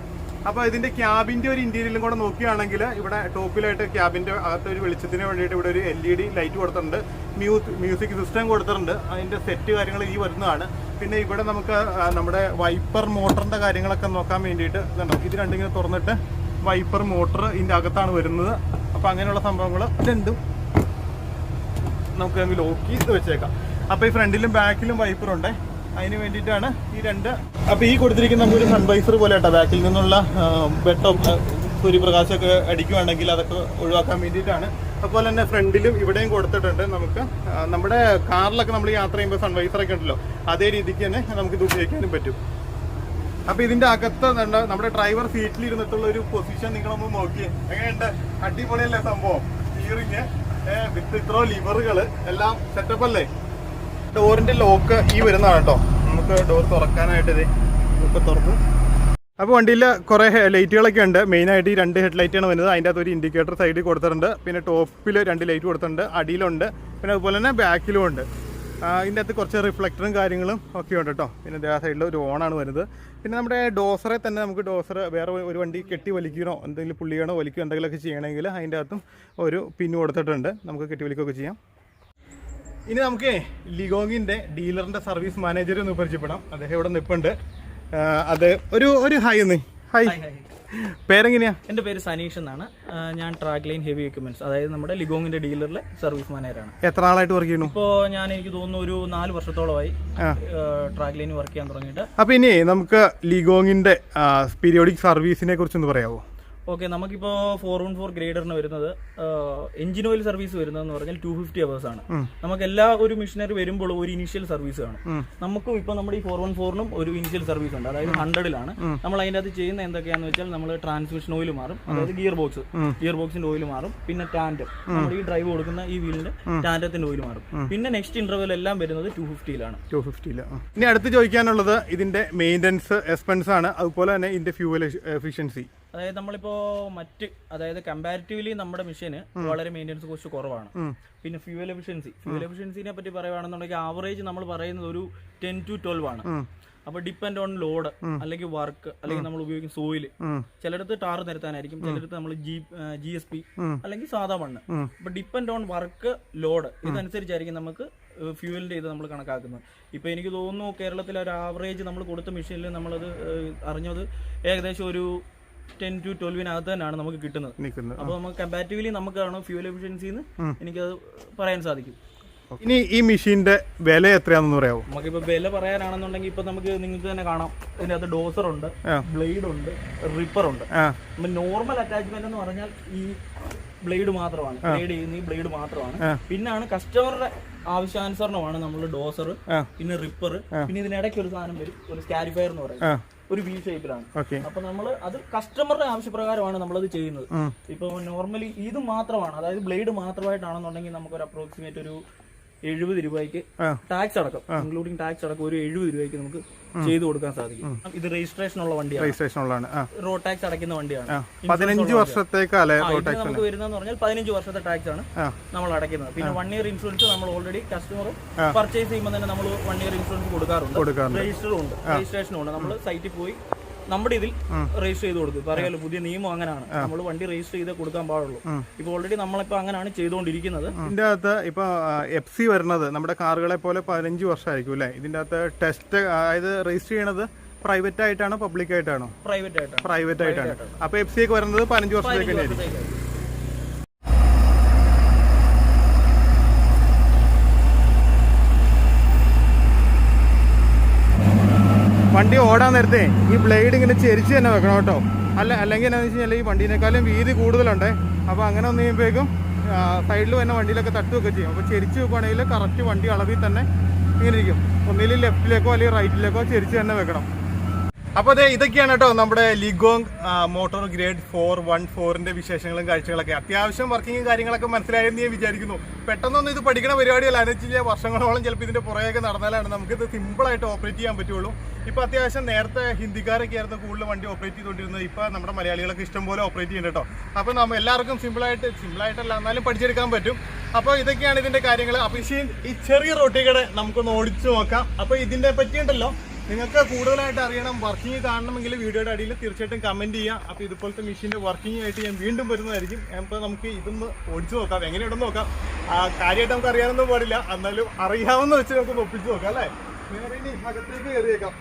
അപ്പോൾ ഇതിന്റെ ക്യാബിന്റെ ഒരു ഇന്റീരിയലും കൂടെ നോക്കുകയാണെങ്കിൽ ഇവിടെ ടോപ്പിലായിട്ട് ക്യാബിന്റെ അകത്ത് ഒരു വെളിച്ചത്തിന് വേണ്ടിയിട്ട് ഇവിടെ ഒരു LED ലൈറ്റ് കൊടുത്തിട്ടുണ്ട്, മ്യൂസിക് സിസ്റ്റം കൊടുത്തിട്ടുണ്ട്. അതിന്റെ സെറ്റ് കാര്യങ്ങൾ ഈ വരുന്നതാണ്. പിന്നെ ഇവിടെ നമുക്ക് നമ്മുടെ വൈപ്പർ മോട്ടറിന്റെ കാര്യങ്ങളൊക്കെ നോക്കാൻ വേണ്ടിയിട്ട് ഇതുണ്ടോ, ഇത് രണ്ടിങ്ങനെ തുറന്നിട്ട് വൈപ്പർ മോട്ടർ ഇതിന്റെ അകത്താണ് വരുന്നത്. അപ്പോൾ അങ്ങനെയുള്ള സംഭവങ്ങൾ രണ്ടും നമുക്ക് ലോക്ക് ചെയ്ത് വെച്ചേക്കാം. അപ്പോൾ ഈ ഫ്രണ്ടിലും ബാക്കിലും വൈപ്പറുണ്ട്, അതിന് വേണ്ടിയിട്ടാണ് ഈ രണ്ട്. അപ്പോൾ ഈ കൊടുത്തിരിക്കുന്ന നമുക്കൊരു സൺവൈസർ പോലെ കേട്ടോ, ബാക്കിൽ നിന്നുള്ള വെട്ടം സൂര്യപ്രകാശമൊക്കെ അടിക്കുകയാണെങ്കിൽ അതൊക്കെ ഒഴിവാക്കാൻ വേണ്ടിയിട്ടാണ്. അതുപോലെ തന്നെ ഫ്രണ്ടിലും ഇവിടെയും കൊടുത്തിട്ടുണ്ട്. നമുക്ക് നമ്മുടെ കാറിലൊക്കെ നമ്മൾ യാത്ര ചെയ്യുമ്പോൾ സൺവൈസറൊക്കെ ഉണ്ടല്ലോ, അതേ രീതിക്ക് തന്നെ നമുക്കിത് ഉപയോഗിക്കാനും പറ്റും. അപ്പോൾ ഇതിൻ്റെ അകത്ത് നമ്മുടെ ഡ്രൈവർ സീറ്റിൽ ഇരുന്നിട്ടുള്ള ഒരു പൊസിഷൻ നിങ്ങളൊന്ന് നോക്കിയേ, എങ്ങനെയുണ്ട്? അടിപൊളിയല്ലേ സംഭവം? സ്റ്റിയറിങ് വിത്ത് ഇത്രോ ലിവറുകൾ എല്ലാം സെറ്റപ്പ് അല്ലേ. ഡോറിന്റെ ലോക്ക് ഈ വരുന്നതാണ് കേട്ടോ. നമുക്ക് ഡോർ തുറക്കാനായിട്ട് ഇത് ഇപ്പൊ തുറന്നു. അപ്പോൾ വണ്ടിയിൽ കുറേ ലൈറ്റുകളൊക്കെ ഉണ്ട്. മെയിനായിട്ട് ഈ 2 ഹെഡ് ലൈറ്റാണ് വരുന്നത്. അതിൻ്റെ അകത്ത് ഒരു ഇൻഡിക്കേറ്റർ സൈഡിൽ കൊടുത്തിട്ടുണ്ട്. പിന്നെ ടോപ്പിൽ 2 ലൈറ്റ് കൊടുത്തിട്ടുണ്ട്, അടിയിലുണ്ട്. പിന്നെ അതുപോലെ തന്നെ ബാക്കിലും ഉണ്ട്. ഇതിൻ്റെ അകത്ത് കുറച്ച് റിഫ്ലക്ടറും കാര്യങ്ങളും ഒക്കെ ഉണ്ട് കേട്ടോ. പിന്നെ ആ സൈഡിൽ ഒരു ഓണാണ് വരുന്നത്. പിന്നെ നമ്മുടെ ഡോസറെ തന്നെ നമുക്ക് ഡോസർ വേറെ ഒരു വണ്ടി കെട്ടി വലിക്കണോ എന്തെങ്കിലും പുള്ളിയാണോ വലിക്കുകയോ എന്തെങ്കിലുമൊക്കെ ചെയ്യണമെങ്കിൽ അതിൻ്റെ അകത്തും ഒരു പിന്ന് കൊടുത്തിട്ടുണ്ട്. നമുക്ക് കെട്ടി വലിക്കുകയൊക്കെ ചെയ്യാം. ഇനി നമുക്ക് ലിഗോങ്ങിൻ്റെ ഡീലറിൻ്റെ സർവീസ് മാനേജറെ ഒന്ന് പരിചയപ്പെടാം. അദ്ദേഹം ഇവിടെ നിൽപ്പുണ്ട്. അത് ഒരു ഹായ് ഒന്ന്. ഹായ്, പേരെങ്ങനെയാ? എൻ്റെ പേര് സനീഷ് എന്നാണ്. ഞാൻ ട്രാക്ക് ലൈൻ ഹെവി എക്യുപ്മെന്റ്സ്, അതായത് നമ്മുടെ ലിഗോങ്ങിന്റെ ഡീലറിലെ സർവീസ് മാനേജറാണ്. എത്ര നാളായിട്ട് വർക്ക് ചെയ്യുന്നു? ഇപ്പോൾ എനിക്ക് തോന്നുന്നു ഒരു 4 വർഷത്തോളമായി ട്രാക്ക് ലൈൻ വർക്ക് ചെയ്യാൻ തുടങ്ങിയിട്ട്. അപ്പോൾ ഇനി നമുക്ക് ലിഗോങ്ങിന്റെ പീരിയോഡിക് സർവീസിനെ കുറിച്ചൊന്ന് പറയാമോ? ഓക്കെ, നമുക്കിപ്പോൾ 4x4 ഗ്രേഡറിന് വരുന്നത് എഞ്ചിൻ ഓയിൽ സർവീസ് വരുന്നതെന്ന് പറഞ്ഞാൽ 250 hours ആണ്. നമുക്ക് എല്ലാ ഒരു മെഷീനറി വരുമ്പോൾ ഒരു ഇനീഷ്യൽ സർവീസ് ആണ്. നമുക്കും ഇപ്പോൾ നമ്മുടെ ഈ 4x4നും ഒരു ഇനീഷ്യൽ സർവീസ് ഉണ്ട്, അതായത് 100ലാണ്. നമ്മൾ അതിൻ്റെ അകത്ത് ചെയ്യുന്ന എന്തൊക്കെയാണെന്ന് വെച്ചാൽ നമ്മൾ ട്രാൻസ്മിഷൻ ഓയിൽ മാറും, അതായത് ഗിയർ ബോക്സിന്റെ ഓയിൽ മാറും. പിന്നെ ടാൻഡം, നമ്മൾ ഈ ഡ്രൈവ് കൊടുക്കുന്ന ഈ വീലിന്റെ ടാൻഡത്തിന്റെ ഓയിൽ മാറും. പിന്നെ നെക്സ്റ്റ് ഇന്റർവെൽ എല്ലാം വരുന്നത് 250ലാണ്. 250. ഇനി അടുത്ത് ചോദിക്കാനുള്ളത് ഇതിന്റെ മെയിൻ്റനൻസ് എക്സ്പെൻസ് ആണ്, അതുപോലെ തന്നെ ഇതിന്റെ ഫ്യൂവൽ എഫിഷ്യൻസി. അതായത് നമ്മളിപ്പോ അതായത് കമ്പാരിറ്റീവ്ലി നമ്മുടെ മെഷീന് വളരെ മെയിൻ്റെനൻസ് കോസ്റ്റ് കുറവാണ്. പിന്നെ ഫ്യൂവൽ എഫിഷ്യൻസിനെ പറ്റി പറയുകയാണെന്നുണ്ടെങ്കിൽ ആവറേജ് നമ്മൾ പറയുന്നത് ഒരു 10 to 12 ആണ്. അപ്പൊ ഡിപ്പെൻഡ് ഓൺ ലോഡ്, അല്ലെങ്കിൽ വർക്ക്, അല്ലെങ്കിൽ നമ്മൾ ഉപയോഗിക്കുന്ന സോയില്. ചിലടത്ത് ടാർ നിരത്താനായിരിക്കും, ചിലടത്ത് നമ്മൾ GSP അല്ലെങ്കിൽ സാധാ മണ്ണ്. അപ്പൊ ഡിപ്പെൻഡ് ഓൺ വർക്ക്, ലോഡ്, ഇതനുസരിച്ചായിരിക്കും നമുക്ക് ഫ്യൂവലിന്റെ ഇത് നമ്മൾ കണക്കാക്കുന്നത്. ഇപ്പൊ എനിക്ക് തോന്നുന്നു കേരളത്തിലെ ഒരു ആവറേജ് നമ്മൾ കൊടുത്ത മെഷീനിൽ നമ്മളത് അറിഞ്ഞത് ഏകദേശം ഒരു 10 to 12 തന്നെയാണ് നമുക്ക് കിട്ടുന്നത്. അപ്പൊ നമുക്ക് കമ്പാരിറ്റീവ്ലി നമുക്കാണ് ഫ്യൂവൽ എഫിഷ്യൻസിന്ന് എനിക്കത് പറയാൻ സാധിക്കും. ഇനി ഈ മെഷീന്റെ വില എത്രയാണെന്ന് പറയാമോ? നമുക്കിപ്പോ വില പറയാനാണെന്നുണ്ടെങ്കിൽ ഇപ്പൊ നിങ്ങൾക്ക് തന്നെ കാണാം, ഇതിന്റെ അകത്ത് ഡോസർ ഉണ്ട്, ബ്ലേഡ് ഉണ്ട്, റിപ്പർ ഉണ്ട്. നോർമൽ അറ്റാച്ച്മെന്റ് എന്ന് പറഞ്ഞാൽ ഈ ബ്ലേഡ് മാത്രമാണ്, ബ്ലേഡ് ചെയ്യുന്ന ഈ ബ്ലേഡ് മാത്രമാണ്. പിന്നാണ് കസ്റ്റമറുടെ ആവശ്യാനുസരണമാണ് നമ്മൾ ഡോസർ, പിന്നെ റിപ്പർ, പിന്നെ ഇതിനിടയ്ക്ക് ഒരു സാധനം വരും, ഒരു സ്കാരിഫയർ എന്ന് പറയും, ഒരു വി ഷേപ്പിലാണ്. അപ്പൊ നമ്മൾ അത് കസ്റ്റമറുടെ ആവശ്യപ്രകാരമാണ് നമ്മളത് ചെയ്യുന്നത്. ഇപ്പൊ നോർമലി ഇത് മാത്രമാണ്, അതായത് ബ്ലേഡ് മാത്രമായിട്ടാണെന്നുണ്ടെങ്കിൽ നമുക്കൊരു അപ്രോക്സിമേറ്റ് ഒരു 70 രൂപയ്ക്ക് ടാക്സ് അടക്കം, ഇൻക്ലൂഡിംഗ് ടാക്സ് അടക്കം ഒരു 70 രൂപയ്ക്ക് നമുക്ക് ചെയ്തു കൊടുക്കാൻ സാധിക്കും. ഇത് രജിസ്ട്രേഷൻ ഉള്ള വണ്ടിയാണ്, റോഡ് ടാക്സ് അടയ്ക്കുന്ന വണ്ടിയാണ്. 15 വർഷത്തേക്കാണ് നമുക്ക് വരുന്നതെന്ന് പറഞ്ഞാൽ 15 വർഷത്തെ ടാക്സ് ആണ് നമ്മൾ അടയ്ക്കുന്നത്. പിന്നെ 1 year ഇൻഷുറൻസ് നമ്മൾ ഓൾറെഡി കസ്റ്റമർ പർച്ചേസ് ചെയ്യുമ്പോൾ തന്നെ നമ്മൾ 1 year ഇൻഷുറൻസ് കൊടുക്കാറുണ്ട്. രജിസ്ട്രേഷനും ഉണ്ട്. നമ്മൾ സൈറ്റിൽ പോയി നമ്മുടെ ഇതിൽ രജിസ്റ്റർ ചെയ്ത് കൊടുക്കും. പറയാലോ, പുതിയ നിയമം അങ്ങനെയാണ്, നമ്മൾ വണ്ടി രജിസ്റ്റർ ചെയ്ത് കൊടുക്കാൻ പാടുള്ളൂ. ഇപ്പൊ ഓൾറെഡി നമ്മളിപ്പോ അങ്ങനെയാണ് ചെയ്തുകൊണ്ടിരിക്കുന്നത്. ഇതിന്റെ അകത്ത് ഇപ്പൊ FC വരുന്നത് നമ്മുടെ കാറുകളെ പോലെ 15 വർഷമായിരിക്കും അല്ലേ? ഇതിന്റെ അകത്ത് ടെസ്റ്റ്, അതായത് രജിസ്റ്റർ ചെയ്യണത് പ്രൈവറ്റ് ആയിട്ടാണോ പബ്ലിക് ആയിട്ടാണോ? പ്രൈവറ്റ് ആയിട്ടാണ്. അപ്പൊ FC ഒക്കെ വരുന്നത് 15 വർഷത്തേക്ക് തന്നെയായിരിക്കും. വണ്ടി ഓടാൻ നേരത്തെ ഈ ബ്ലേഡ് ഇങ്ങനെ ചെരിച്ച് തന്നെ വെക്കണം കേട്ടോ. അല്ലെങ്കിൽ എന്താണെന്ന് വെച്ച് കഴിഞ്ഞാൽ ഈ വണ്ടീനേക്കാളും വീതി കൂടുതലുണ്ട്. അപ്പോൾ അങ്ങനെ ഒന്ന് ചെയ്യുമ്പോഴേക്കും സൈഡിൽ തന്നെ വണ്ടിയിലൊക്കെ തട്ടുകയൊക്കെ ചെയ്യും. അപ്പോൾ ചെരിച്ച് വെക്കുകയാണെങ്കിൽ കറക്റ്റ് വണ്ടി അളവിൽ തന്നെ ഇങ്ങനെ ഇരിക്കും. ഒന്നിൽ ലെഫ്റ്റിലേക്കോ അല്ലെങ്കിൽ റൈറ്റിലേക്കോ ചെരിച്ച് തന്നെ വെക്കണം. അപ്പോൾ അതെ, ഇതൊക്കെയാണ് കേട്ടോ നമ്മുടെ ലിഗോങ് മോട്ടോർ ഗ്രേഡ് 414ന്റെ വിശേഷങ്ങളും കാഴ്ചകളൊക്കെ. അത്യാവശ്യം വർക്കിങ്ങും കാര്യങ്ങളൊക്കെ മനസ്സിലായെന്ന് ഞാൻ വിചാരിക്കുന്നു. പെട്ടെന്നൊന്നും ഇത് പഠിക്കണ പരിപാടിയല്ല, എന്ന് വെച്ച് കഴിഞ്ഞാൽ വർഷങ്ങളോളം ചിലപ്പോൾ ഇതിന്റെ പുറകെയൊക്കെ നടന്നാലാണ് നമുക്കിത് സിമ്പിളായിട്ട് ഓപ്പറേറ്റ് ചെയ്യാൻ പറ്റുള്ളൂ. ഇപ്പോൾ അത്യാവശ്യം നേരത്തെ ഹിന്ദിക്കാരൊക്കെ ആയിരുന്നു കൂടുതൽ വണ്ടി ഓപ്പറേറ്റ് ചെയ്തുകൊണ്ടിരുന്നത്. ഇപ്പോൾ നമ്മുടെ മലയാളികളൊക്കെ ഇഷ്ടംപോലെ ഓപ്പറേറ്റ് ചെയ്യുന്നുണ്ട് കേട്ടോ. അപ്പോൾ നമ്മൾ എല്ലാവർക്കും സിമ്പിളായിട്ടല്ല എന്നാലും പഠിച്ചെടുക്കാൻ പറ്റും. അപ്പോൾ ഇതൊക്കെയാണ് ഇതിന്റെ കാര്യങ്ങൾ. അപ്പോൾ ഈ ചെറിയ റോട്ടികളെ നമുക്കൊന്ന് ഓടിച്ചു നോക്കാം. അപ്പോൾ ഇതിനെ പറ്റിയുണ്ടല്ലോ, നിങ്ങൾക്ക് കൂടുതലായിട്ട് അറിയണം, വർക്കിംഗ് കാണണമെങ്കിൽ വീഡിയോയുടെ അടിയിൽ തീർച്ചയായിട്ടും കമൻറ്റ് ചെയ്യാം. അപ്പോൾ ഇതുപോലത്തെ മെഷീൻ്റെ വർക്കിംഗ് ആയിട്ട് ഞാൻ വീണ്ടും വരുന്നതായിരിക്കും. അപ്പോൾ നമുക്ക് ഇതൊന്ന് ഓടിച്ചു നോക്കാം, എങ്ങനെയുണ്ടെന്ന് നോക്കാം. കാര്യമായിട്ട് നമുക്ക് അറിയാനൊന്നും പാടില്ല, എന്നാലും അറിയാവുന്ന വെച്ച് നമുക്ക് ഒപ്പിച്ച് നോക്കാം അല്ലേ? നേരെ ഇനി അകത്തേക്ക് കയറിയേക്കാം.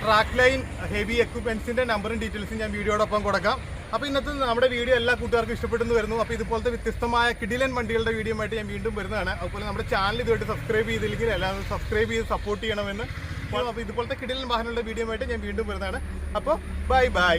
ട്രാക്ക് ലൈൻ ഹെവി എക്യുപ്മെന്റ്സിന്റെ നമ്പറും ഡീറ്റെയിൽസും ഞാൻ വീഡിയോടൊപ്പം കൊടുക്കാം. അപ്പോൾ ഇന്നത്തെ നമ്മുടെ വീഡിയോ എല്ലാ കൂട്ടുകാർക്കും ഇഷ്ടപ്പെട്ടെന്ന് വരുന്നു. അപ്പോൾ ഇതുപോലത്തെ വ്യത്യസ്തമായ കിടിലൻ വണ്ടികളുടെ വീഡിയോ ആയിട്ട് ഞാൻ വീണ്ടും വരുന്നതാണ്. അതുപോലെ നമ്മുടെ ചാനൽ ഇതുമായിട്ട് സബ്സ്ക്രൈബ് ചെയ്തില്ലെങ്കിൽ എല്ലാവരും സബ്സ്ക്രൈബ് ചെയ്ത് സപ്പോർട്ട് ചെയ്യണമെന്ന്. അപ്പോൾ ഇതുപോലത്തെ കിടിലൻ വാഹനങ്ങളുടെ വീഡിയോ ആയിട്ട് ഞാൻ വീണ്ടും വരുന്നതാണ്. അപ്പോൾ ബൈ.